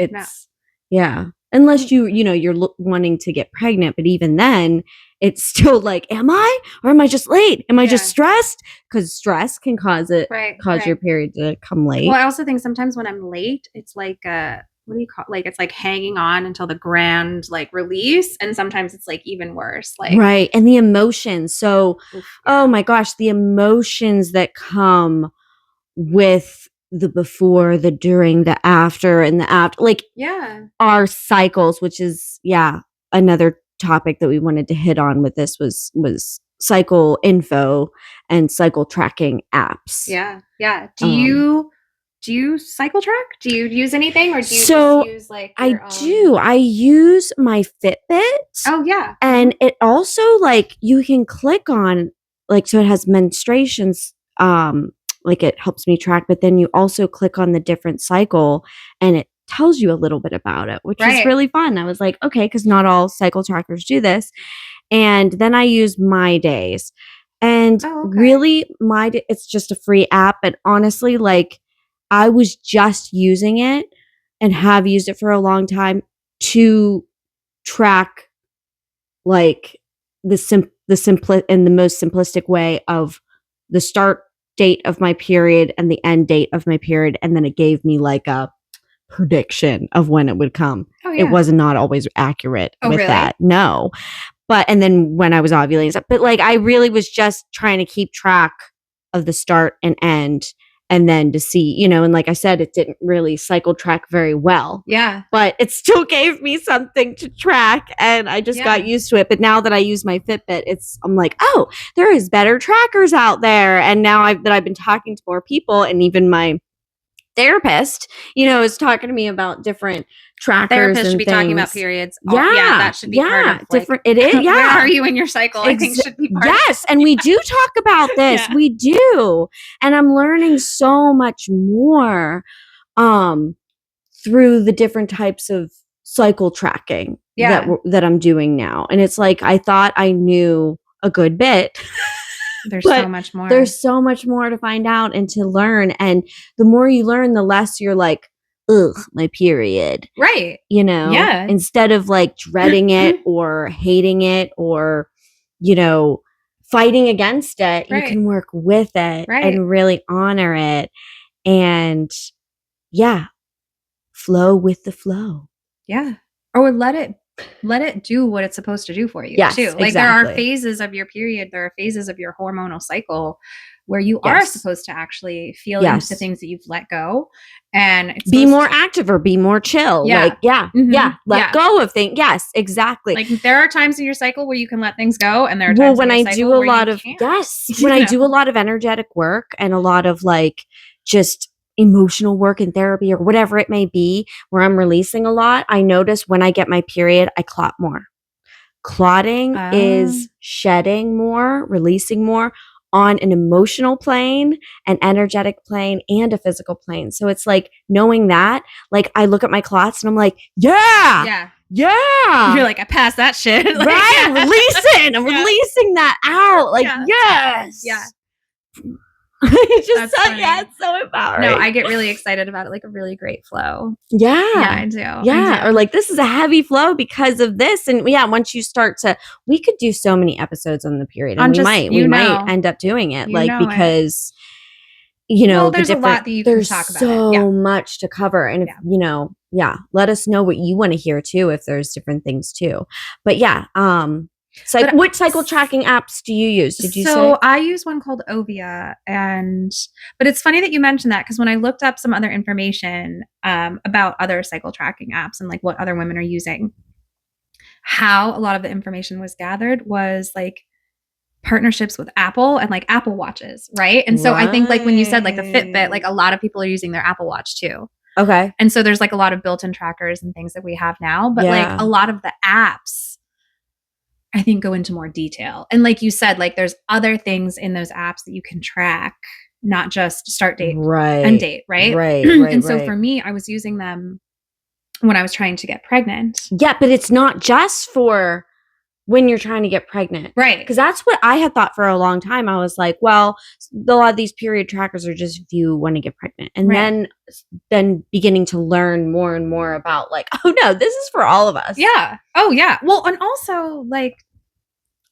Unless you're wanting to get pregnant, but even then, it's still like, am I, or am I just late? Am I just stressed? Because stress can cause your period to come late. Well, I also think sometimes when I'm late, it's like what do you call? Like it's like hanging on until the grand like release, and sometimes it's like even worse. Like right, and the emotions. So, oh my gosh, the emotions that come with the before, the during, the after, and the after, like our cycles, which is another topic that we wanted to hit on with this was cycle info and cycle tracking apps. Yeah. Do you cycle track? Do you use anything, or do you just use like your own? Do. I use my Fitbit. Oh yeah. And it also like you can click on like, so it has menstruations, like it helps me track, but then you also click on the different cycle and it tells you a little bit about it, which is Right. really fun. I was like, okay, because not all cycle trackers do this. And then I use My Days. And Oh, okay. really, it's just a free app. And honestly, like, I was just using it and have used it for a long time to track, like, the simple and the most simplistic way of the start date of my period and the end date of my period. And then it gave me like a prediction of when it would come. Oh, yeah. It was not always accurate with really? that. No. But, and then when I was ovulating stuff, but like, I really was just trying to keep track of the start and end, and then to see, you know, and like I said, it didn't really cycle track very well. Yeah. But it still gave me something to track, and I just got used to it. But now that I use my Fitbit, I'm like, oh, there is better trackers out there. And now I've been talking to more people, and even my therapist, you know, is talking to me about different trackers. Therapist should be talking about periods. Yeah, that should be part of, like, different. It is. Yeah, where are you in your cycle? I think should be part. Yes, and we do talk about this. Yeah. We do, and I'm learning so much more through the different types of cycle tracking that I'm doing now. And it's like, I thought I knew a good bit. There's so much more. There's so much more to find out and to learn. And the more you learn, the less you're like, ugh, my period. Right. You know? Yeah. Instead of like dreading it or hating it or, you know, fighting against it, you can work with it and really honor it. And yeah, flow with the flow. Yeah. Or let it do what it's supposed to do for you, too. Like, there are phases of your period, there are phases of your hormonal cycle where you are supposed to actually feel into things that you've let go, and be more active or be more chill. Yeah. Like, let go of things. Yes, exactly. Like, there are times in your cycle where you can let things go, and there are times when in your I do a lot of when I do a lot of energetic work and a lot of like just emotional work in therapy or whatever it may be, where I'm releasing a lot, I notice when I get my period, I clot more. Clotting is shedding more, releasing more on an emotional plane, an energetic plane, and a physical plane. So it's like knowing that, like, I look at my clots and I'm like, yeah. You're like, I passed that shit. Like, right? I'm releasing that out. Like, yes. Yeah. It's just it's so empowering. No, I get really excited about it, like a really great flow. Yeah, I do. Yeah, or like, this is a heavy flow because of this, and once you start to, we could do so many episodes on the period, and we might end up doing it, because you know, there's a lot that you can talk about. There's so much to cover, and if, you know, let us know what you want to hear too, if there's different things too. But what cycle tracking apps do you use? Did you say? So I use one called Ovia, but it's funny that you mentioned that, because when I looked up some other information about other cycle tracking apps and like what other women are using, how a lot of the information was gathered was like partnerships with Apple and like Apple Watches, right? And so I think, like, when you said like the Fitbit, like a lot of people are using their Apple Watch too. Okay. And so there's like a lot of built-in trackers and things that we have now, but like a lot of the apps, I think, go into more detail. And like you said, like, there's other things in those apps that you can track, not just start date, end date, right? Right. And so for me, I was using them when I was trying to get pregnant. Yeah, but it's not just for when you're trying to get pregnant. Right. Because that's what I had thought for a long time. I was like, well, a lot of these period trackers are just if you want to get pregnant. And then beginning to learn more and more about like, oh no, this is for all of us. Yeah. Oh yeah. Well, and also like,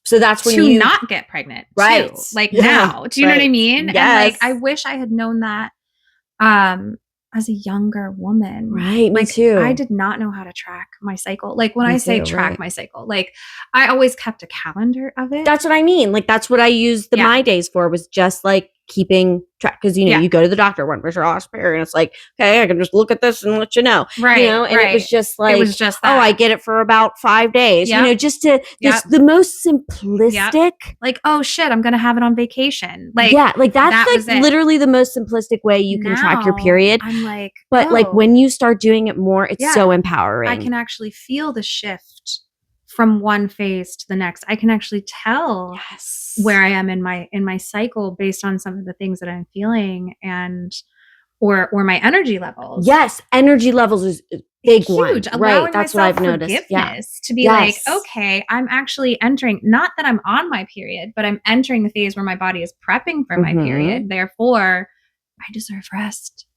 so that's when you not get pregnant. Right. Too. Like now. Do you know what I mean? Yes. And like, I wish I had known that as a younger woman. Right. Like, me too. I did not know how to track my cycle. Like, when I say track my cycle, like, I always kept a calendar of it. That's what I mean. Like, that's what I used the My Days for, was just like keeping track. Because, you know, you go to the doctor, when was your last period? And it's like, okay, I can just look at this and let you know. Right. You know, and it was just like, that. Oh, I get it for about 5 days. You know, just to, the most simplistic. Like, oh shit, I'm going to have it on vacation. Like, like that's like literally the most simplistic way you can track your period. I'm like, but like, when you start doing it more, it's so empowering. I can actually feel the shift from one phase to the next. I can actually tell Yes. where I am in my cycle based on some of the things that I'm feeling and or my energy levels. Yes, energy levels is a big Huge. one. Allowing Right, that's what myself I've noticed. Yeah. forgiveness to be Yes. like, okay, I'm actually entering, not that I'm on my period, but I'm entering the phase where my body is prepping for my Mhm. period. Therefore, I deserve rest.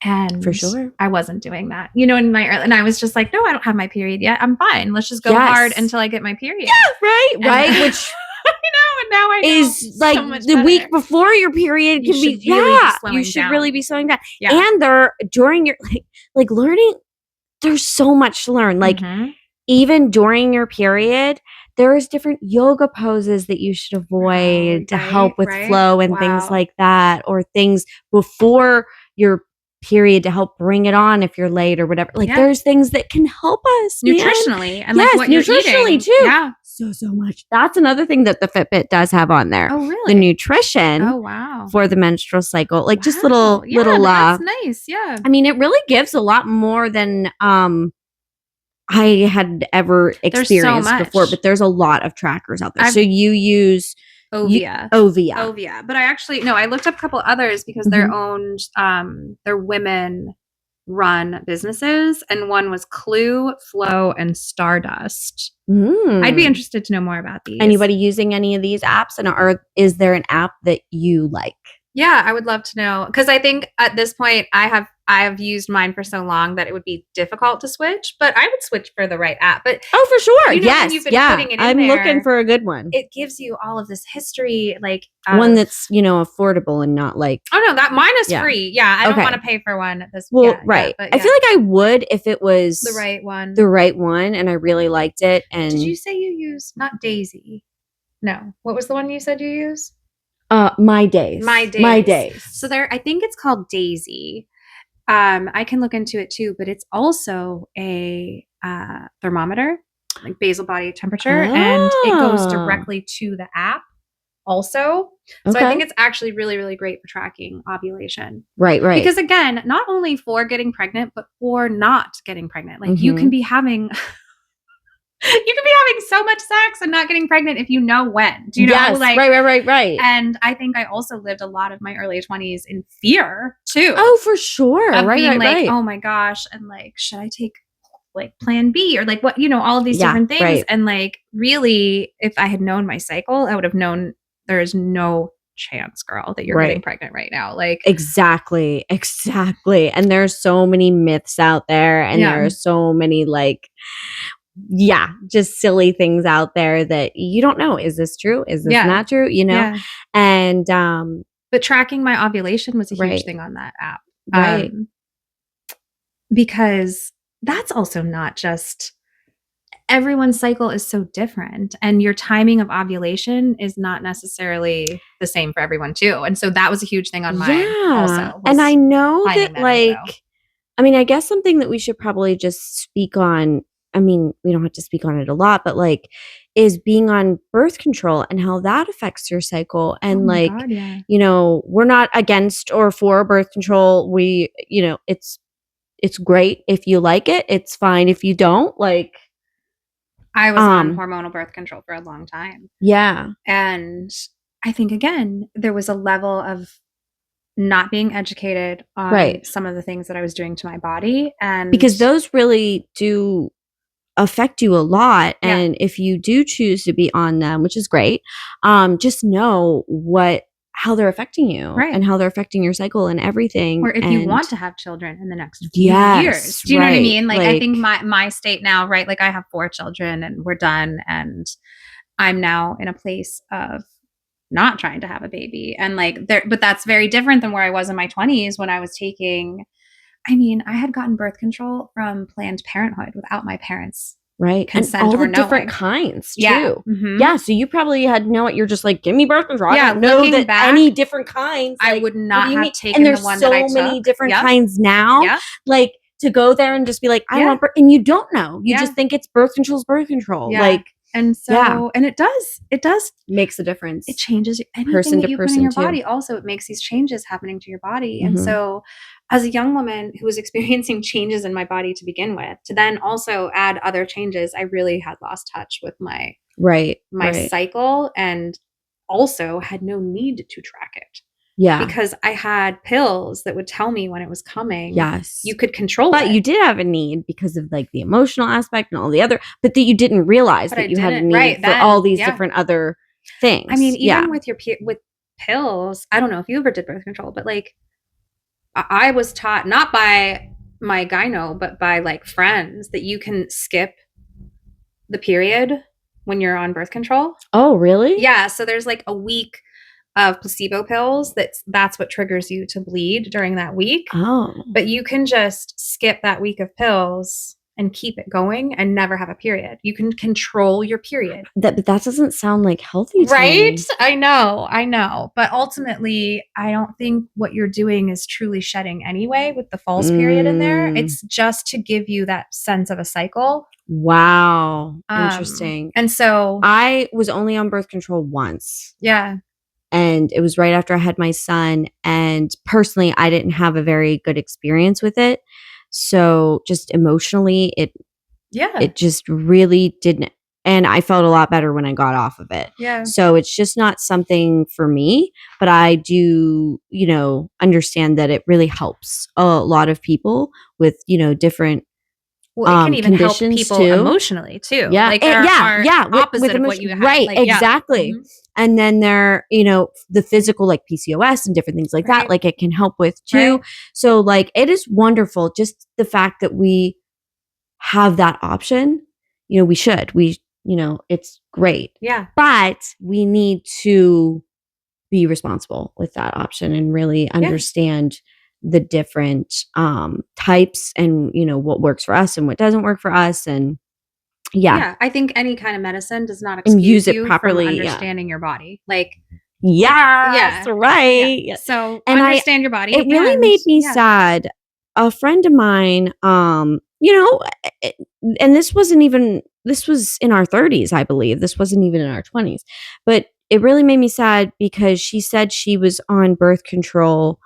And For sure. I wasn't doing that, you know, and I was just like, no, I don't have my period yet. I'm fine. Let's just go hard Yes. until I get my period. Right, And- right, which and now I know is so like much the better. week before your period You can be, should really be you slowing should down. really be slowing down. Yeah. And during your, like learning, there's so much to learn. Like Mhm. even during your period, there's different yoga poses that you should avoid to help with right. flow and things Wow. like that, or things before your period to help bring it on if you're late or whatever. Like Yeah. there's things that can help us, man. Nutritionally and Yes, like what you're nutritionally eating. too. Yeah. So much. That's another thing that the Fitbit does have on there. Oh, really? The nutrition Oh, wow. for the menstrual cycle. Like just Wow. little but that's nice. Yeah. I mean, it really gives a lot more than I had ever experienced before, much. but there's a lot of trackers out there. I've- So you use Ovia. Ovia. But I actually no, I looked up a couple others because they're owned they're women run businesses, and one was Clue, Flow, and Stardust. I'd be interested to know more about these. Anybody using any of these apps, and is there an app that you like? Yeah, I would love to know, because I think at this point I have used mine for so long that it would be difficult to switch, but I would switch for the right app. But oh, for sure, you know, when yes, you've been putting it in I'm there, looking for a good one. It gives you all of this history, like one that's affordable and not like. Oh no, that mine is free. Yeah, I don't want to pay for one. Right. But I feel like I would if it was the right one. The right one, and I really liked it. And did you say you use not Daisy? No, what was the one you said you use? My Days. So there, I think it's called Daisy. I can look into it too, but it's also a thermometer, like basal body temperature, and it goes directly to the app also. So I think it's actually really, really great for tracking ovulation. Right. Because again, not only for getting pregnant, but for not getting pregnant. Like you can be having so much sex and not getting pregnant if you know when. Do you know? Yes, like, right. And I think I also lived a lot of my early 20s in fear too. Oh, for sure. Of being like, right. oh my gosh, and like, should I take like plan B or like what, all of these different things. Right. And like, really, if I had known my cycle, I would have known there is no chance, girl, that you're getting pregnant right now. Like exactly. And there's so many myths out there, and there are so many like just silly things out there that you don't know. Is this true? Is this not true? And but tracking my ovulation was a huge thing on that app. Right. Because that's also not just, everyone's cycle is so different, and your timing of ovulation is not necessarily the same for everyone too. And so that was a huge thing on mine also. And I know that I guess something that we should probably just speak on, I mean, we don't have to speak on it a lot, but like, is being on birth control and how that affects your cycle. And we're not against or for birth control. We, it's great if you like it. It's fine if you don't. Like, I was on hormonal birth control for a long time. Yeah. And I think, again, there was a level of not being educated on some of the things that I was doing to my body. And because those really do affect you a lot. And if you do choose to be on them, which is great, just know how they're affecting you and how they're affecting your cycle and everything. Or if you want to have children in the next few years. Do you know what I mean? Like I think my state now, right? Like I have 4 children and we're done, and I'm now in a place of not trying to have a baby. And but that's very different than where I was in my 20s when I was taking, I had gotten birth control from Planned Parenthood without my parents' consent, and all or the different kinds too. Mm-hmm. So you probably had you're just like, give me birth control. I don't know that any different kinds. I would not have taken and there's the one that I took. so many different kinds now. Like to go there and just be like, I want birth, and you don't know. You just think it's birth control is birth control. Like And so, Yeah. and it does, Makes a difference. it changes anything Person that to you put in person, your too. body. Also, it makes these changes happening to your body. And Mhm. so, as a young woman who was experiencing changes in my body to begin with, to then also add other changes, I really had lost touch with my Right. cycle, and also had no need to track it Yeah. because I had pills that would tell me when it was coming. Yes. You could control But it. you did have a need because of like the emotional aspect and all the other, but that you didn't realize But that I you had a didn't- need right, for then, all these yeah. different other things. I mean, yeah. even with with pills, I don't know if you ever did birth control, but like I was taught not by my gyno, but by like friends that you can skip the period when you're on birth control. Oh, really? Yeah. So there's like a week of placebo pills that's what triggers you to bleed during that week. Oh. But you can just skip that week of pills and keep it going and never have a period. You can control your period. But that doesn't sound like healthy to Right? me. I know. But ultimately, I don't think what you're doing is truly shedding anyway with the false period in there. It's just to give you that sense of a cycle. Wow. Interesting. And so I was only on birth control once. Yeah. And it was right after I had my son. And personally, I didn't have a very good experience with it. So just emotionally, it just really didn't. And I felt a lot better when I got off of it. Yeah. So it's just not something for me, but I do, understand that it really helps a lot of people with, different Well, it can even help conditions people too. emotionally too. Yeah. Like there are opposite with of what emotion, you had. right. Like, exactly. Mhm. And then there, the physical, like PCOS and different things like that, Right. like it can help with too. Right. So like, it is wonderful. Just the fact that we have that option, it's great. Yeah. But we need to be responsible with that option and really understand the different types and, what works for us and what doesn't work for us. And I think any kind of medicine does not and excuse use it you properly. from understanding your body. Like, yes, right. Yeah. So And understand your body. It really made me sad. A friend of mine, and this was in our 30s, I believe. This wasn't even in our 20s. But it really made me sad because she said she was on birth control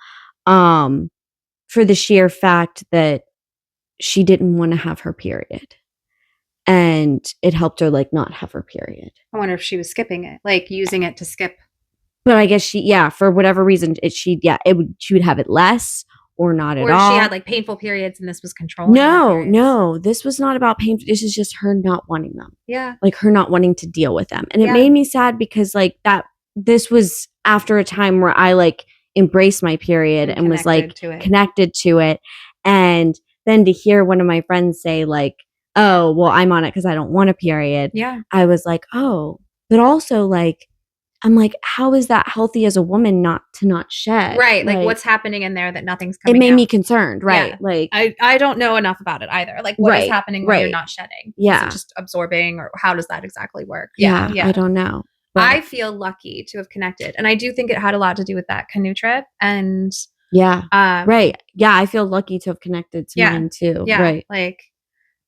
for the sheer fact that she didn't want to have her period. And it helped her like not have her period. I wonder if she was skipping it, like using it to skip. But I guess for whatever reason, she would have it less or not at all. Or she had like painful periods and this was controlling. No, this was not about pain. This is just her not wanting them. Yeah. Like her not wanting to deal with them. And it made me sad because like this was after a time where I like embraced my period and was like connected to it. And then to hear one of my friends say like, oh, well, I'm on it because I don't want a period. Yeah. I was like, oh, but also like, I'm like, how is that healthy as a woman not shed? Right. Like what's happening in there that nothing's coming out? It made me concerned. Right. Yeah. Like I don't know enough about it either. Like what is happening when you're not shedding? Yeah. Is it just absorbing or how does that exactly work? Yeah. I don't know. But I feel lucky to have connected. And I do think it had a lot to do with that canoe trip. And right. Yeah. I feel lucky to have connected to mine too. Yeah. Right. Like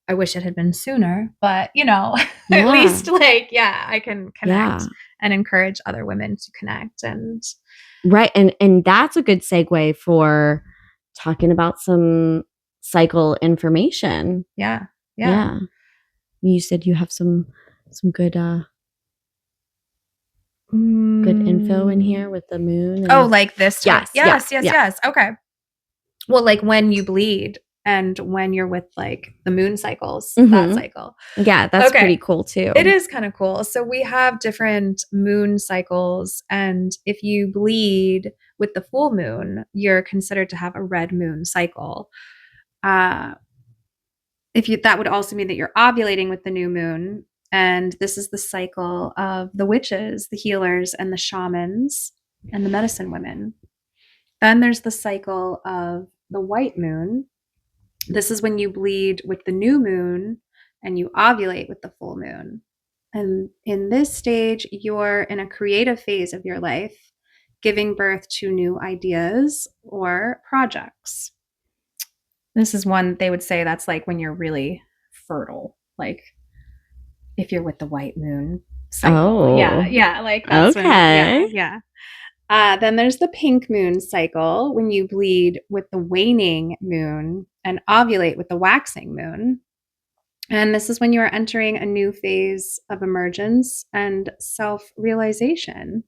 I wish it had been sooner, but at least like, I can connect and encourage other women to connect. And right. And that's a good segue for talking about some cycle information. Yeah. You said you have some good good info in here with the moon. Oh, like this? Yes. Okay. Well, like when you bleed and when you're with like the moon cycles, that cycle. Yeah, that's pretty cool too. It is kind of cool. So we have different moon cycles. And if you bleed with the full moon, you're considered to have a red moon cycle. That would also mean that you're ovulating with the new moon. And this is the cycle of the witches, the healers, and the shamans, and the medicine women. Then there's the cycle of the white moon. This is when you bleed with the new moon and you ovulate with the full moon. And in this stage, you're in a creative phase of your life, giving birth to new ideas or projects. This is one they would say that's like when you're really fertile. Like if you're with the white moon cycle. Oh. Yeah, like that's Okay. yeah. Then there's the pink moon cycle, when you bleed with the waning moon and ovulate with the waxing moon. And this is when you are entering a new phase of emergence and self-realization.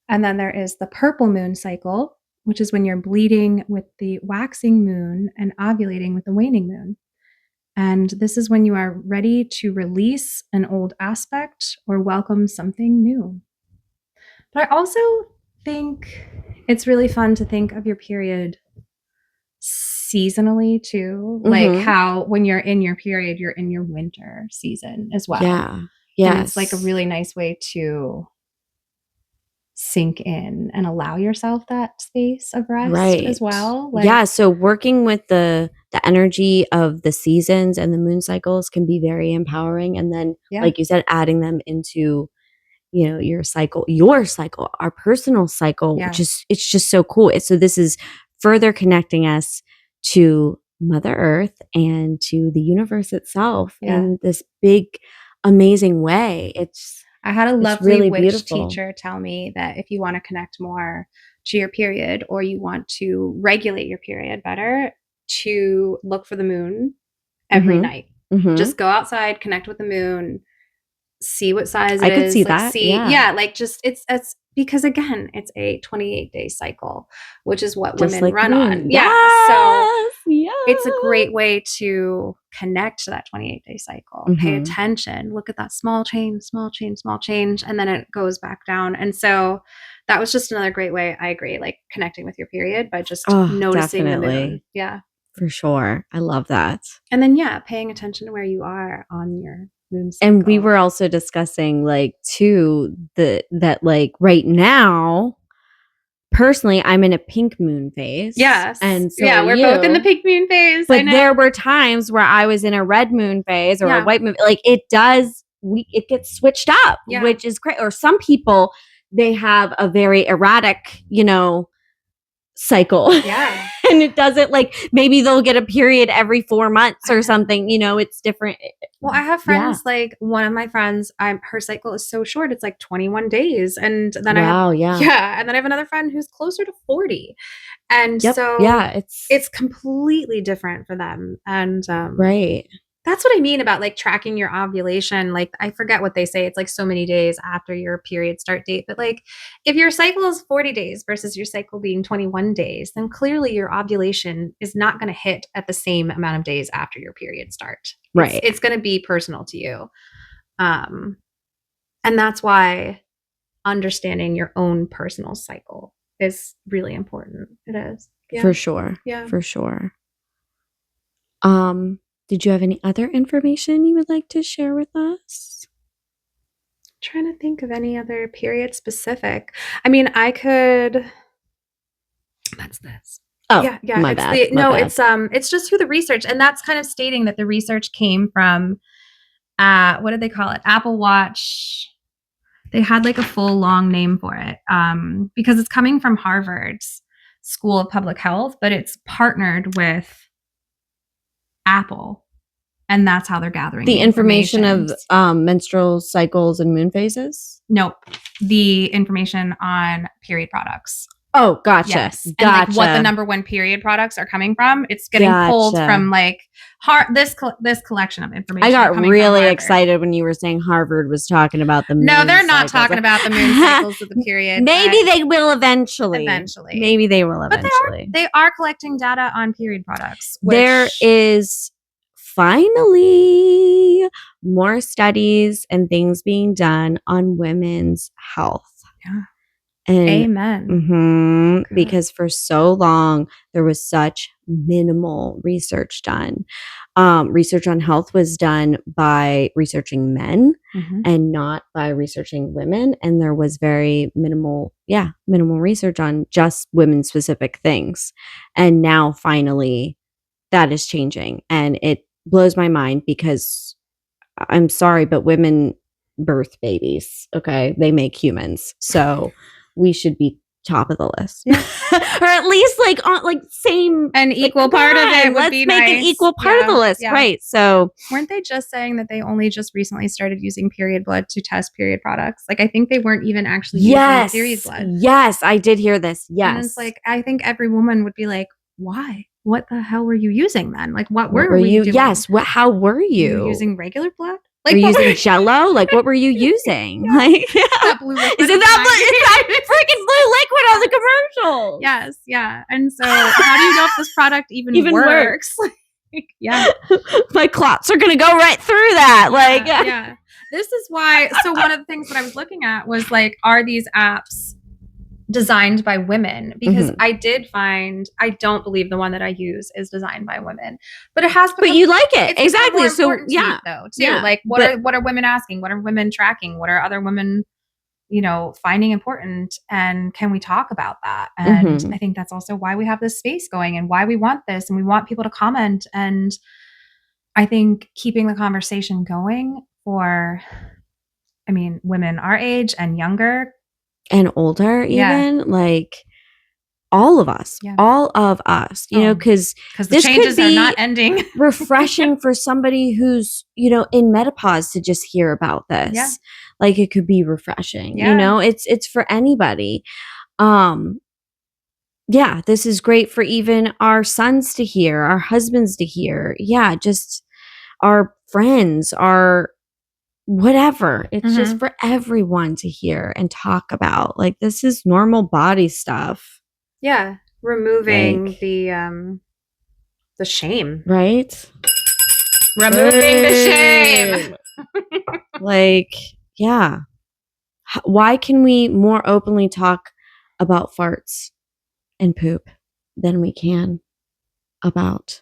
And then there is the purple moon cycle, which is when you're bleeding with the waxing moon and ovulating with the waning moon. And this is when you are ready to release an old aspect or welcome something new. But I also think it's really fun to think of your period seasonally too. Like Mhm. how when you're in your period, you're in your winter season as well. Yeah. And Yes. it's like a really nice way to sink in and allow yourself that space of rest as well. Like, Yeah, so working with the energy of the seasons and the moon cycles can be very empowering, and then yeah, like you said, adding them into, your cycle, our personal cycle, Yeah. which is, it's just so cool. So this is further connecting us to Mother Earth and to the universe itself Yeah. in this big, amazing way. I had a It's lovely really witch beautiful. teacher tell me that if you want to connect more to your period, or you want to regulate your period better, to look for the moon every Mhm. night. Mhm. Just go outside, connect with the moon, see what size I it could is. see like that, see, yeah. like just it's because again, it's a 28-day cycle, which is what Just women like the run moon. on. Yeah. So Yes. it's a great way to connect to that 28-day cycle. Pay Mhm. attention, look at that small change, small change, small change, and then it goes back down. And so that was just another great way, I agree, like connecting with your period by just Oh, noticing the moon. definitely. Yeah. For sure. I love that. And then paying attention to where you are on your moon cycle. And we were also discussing like too that like right now, personally, I'm in a pink moon phase. Yes. And so yeah, are we're you. both in the pink moon phase. I But know. there were times where I was in a red moon phase or a Yeah. white moon. Like it gets switched up, Yeah. which is great. Or some people, they have a very erratic, cycle. Yeah. And it doesn't, like, maybe they'll get a period every 4 months or something, it's different. Well, I have friends, like one of my friends, her cycle is so short, it's like 21 days. And then Wow, and then I have another friend who's closer to 40. And Yep. so Yeah, it's completely different for them. And right. that's what I mean about like tracking your ovulation. Like I forget what they say. It's like so many days after your period start date. But like if your cycle is 40 days versus your cycle being 21 days, then clearly your ovulation is not going to hit at the same amount of days after your period start. Right. It's going to be personal to you. And that's why understanding your own personal cycle is really important. It is. Yeah. For sure. Yeah. For sure. Did you have any other information you would like to share with us? I'm trying to think of any other period specific. I mean, I could. That's this. Oh, yeah. my bad. My bad. It's just through the research, and that's kind of stating that the research came from, what did they call it? Apple Watch. They had like a full long name for it, because it's coming from Harvard's School of Public Health, but it's partnered with Apple. And that's how they're gathering the information of menstrual cycles and moon phases? Nope. The information on period products. Oh, gotcha. Yes. Gotcha. And like what the number one period products are coming from. It's getting pulled from like this collection of information. I got really excited when you were saying Harvard was talking about the moon. No, they're not talking about the moon cycles of the period. Maybe they will eventually. Maybe they will eventually. But they are collecting data on period products. There is finally more studies and things being done on women's health. Yeah. And, amen. Because for so long, there was such minimal research done. Research on health was done by researching men and not by researching women. And there was very minimal research on just women-specific things. And now, finally, that is changing. And it blows my mind because I'm sorry, but women birth babies, okay? They make humans. So we should be top of the list. Yeah. Or at least like on like same An like, equal part of come it on, would let's be make an nice. equal part of the Yeah, list. yeah. Right. So Weren't they just saying that they only just recently started using period blood to test period products? Like, I think they weren't even actually using period blood. Yes, I did hear this. Yes. And it's like, I think every woman would be like, why? What the hell were you using then? Like, what What were we you? doing? Yes. What? How were Were you? you using regular blood? Were Like, you what using Jello? Like, what were you using? Yeah. Like, that blue liquid? is it that freaking blue liquid on the commercial? Yes, yeah. And so, how do you know if this product even works? Like, yeah. My clots are gonna go right through that. Like, yeah. This is why. So one of the things that I was looking at was like, are these apps designed by women? Because I did find, I don't believe the one that I use is designed by women, but it has. But you like it. It's Exactly. more So important to me, though, too. Yeah. Like, what are women asking? What are women tracking? What are other women, finding important? And can we talk about that? And I think that's also why we have this space going and why we want this, and we want people to comment. And I think keeping the conversation going for, women our age and younger and older, even like all of us, you know, because the changes are not ending. refreshing for somebody who's, in menopause to just hear about this. Yeah. Like it could be refreshing, Yeah. it's for anybody. Yeah, this is great for even our sons to hear, our husbands to hear. Yeah, just our friends, our whatever. It's just for everyone to hear and talk about. Like this is normal body stuff. Yeah, removing like, the shame. Right? Removing the shame. Like, yeah. Why can we more openly talk about farts and poop than we can about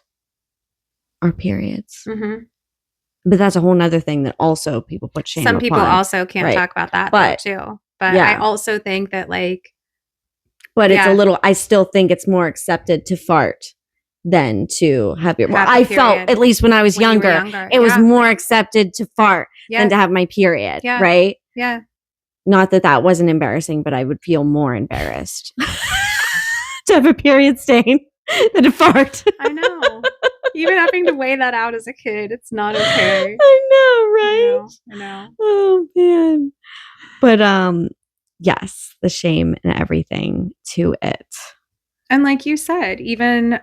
our periods? But that's a whole nother thing that also people put shame Some people upon. also can't talk about that though, too. But I also think that but it's a little, I still think it's more accepted to fart than to have your, I felt, at least when I was younger, it was more accepted to fart than to have my period. Right? Yeah. Not that wasn't embarrassing, but I would feel more embarrassed to have a period stain than to fart. I know. Even having to weigh that out as a kid, it's not okay. I know, right? I know. Oh man. But yes, the shame and everything to it. And like you said, even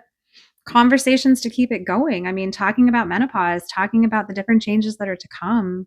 conversations to keep it going. Talking about menopause, talking about the different changes that are to come.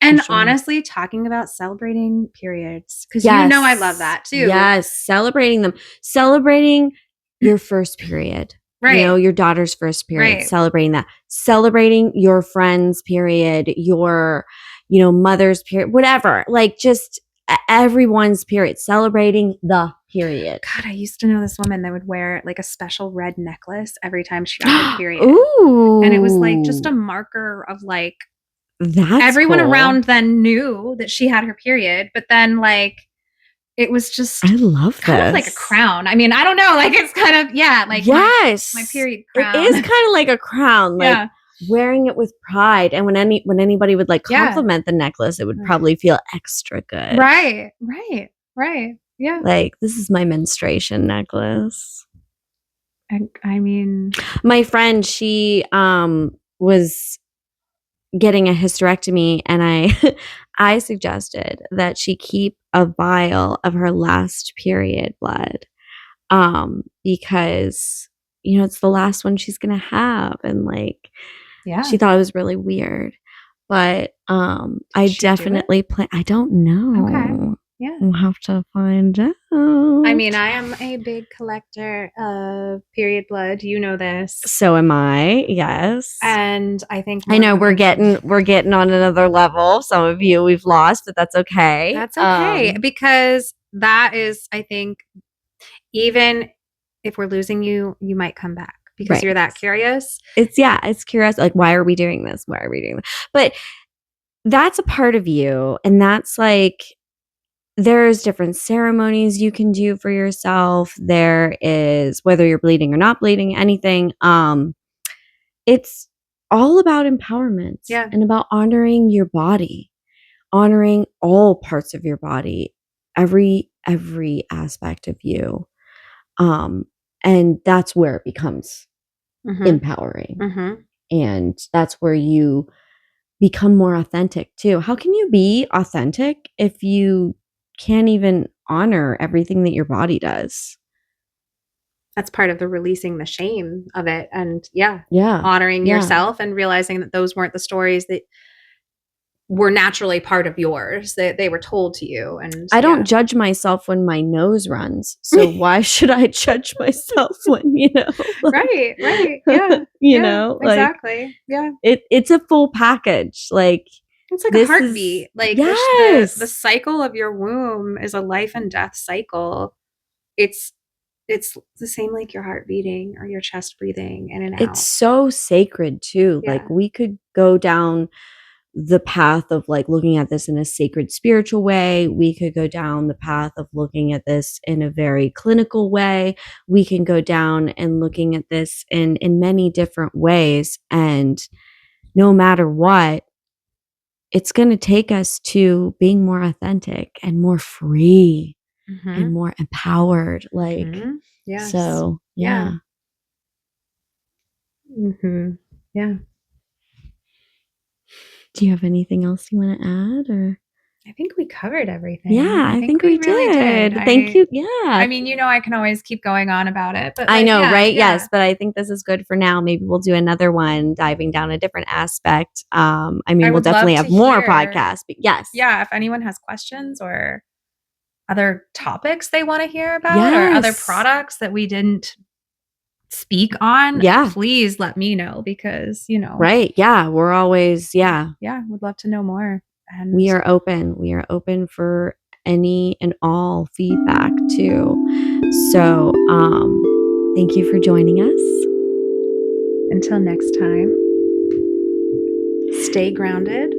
And honestly, talking about celebrating periods. Because I love that too. Yes, celebrating them. Celebrating your first period. Right. Your daughter's first period. Right. Celebrating that. Celebrating your friend's period, your, mother's period, whatever. Like just everyone's period. Celebrating the period. God, I used to know this woman that would wear like a special red necklace every time she got her period. Ooh. And it was like just a marker of like, that's everyone cool. around then knew that she had her period, but then like it was just I love kind of like a crown. I don't know, like it's kind of like yes, my period crown. It is kind of like a crown, like wearing it with pride. And when anybody would like compliment the necklace, it would probably feel extra good. Right. Yeah. Like this is my menstruation necklace. My friend, she was getting a hysterectomy, and I suggested that she keep a vial of her last period blood, because it's the last one she's gonna have, and like she thought it was really weird, but I definitely plan. I don't know. Okay. Yeah, we'll have to find out. I am a big collector of period blood. You know this. So am I. Yes. And I think I know we're getting on another level. Some of you we've lost, but that's okay. That's okay, because that is, I think, even if we're losing you, you might come back because you're that curious. It's curious. Like, why are we doing this? Why are we doing this? But that's a part of you, and that's like, there's different ceremonies you can do for yourself. There is, whether you're bleeding or not bleeding, anything. It's all about empowerment and about honoring your body, honoring all parts of your body, every every aspect of you. And that's where it becomes empowering. And that's where you become more authentic too. How can you be authentic if you can't even honor everything that your body does? That's part of the releasing the shame of it. And honoring Yeah. yourself and realizing that those weren't the stories that were naturally part of yours, that they were told to you. And I don't judge myself when my nose runs. So why should I judge myself when, right. Yeah. Exactly. Yeah. It's a full package. Like, it's like a heartbeat. Like yes. the cycle of your womb is a life and death cycle. It's the same like your heart beating or your chest breathing in and out. It's so sacred too. Yeah. Like, we could go down the path of like looking at this in a sacred spiritual way. We could go down the path of looking at this in a very clinical way. We can go down and looking at this in many different ways. And no matter what, it's going to take us to being more authentic and more free and more empowered. Like, yes. So, yeah. Yeah. Do you have anything else you want to add, or? I think we covered everything. Yeah, I think we really did. Thank you. Yeah. I mean, I can always keep going on about it, but I know, right? Yeah. Yes, but I think this is good for now. Maybe we'll do another one diving down a different aspect. I mean, we'll definitely have more podcasts, but yes. Yeah, if anyone has questions or other topics they want to hear about or other products that we didn't speak on, please let me know, because right, yeah, we're always would love to know more. And we are open for any and all feedback too. So thank you for joining us. Until next time, stay grounded,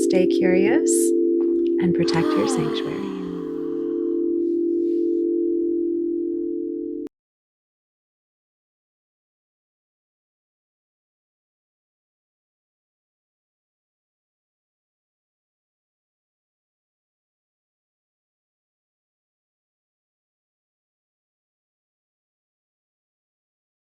stay curious, and protect your sanctuary.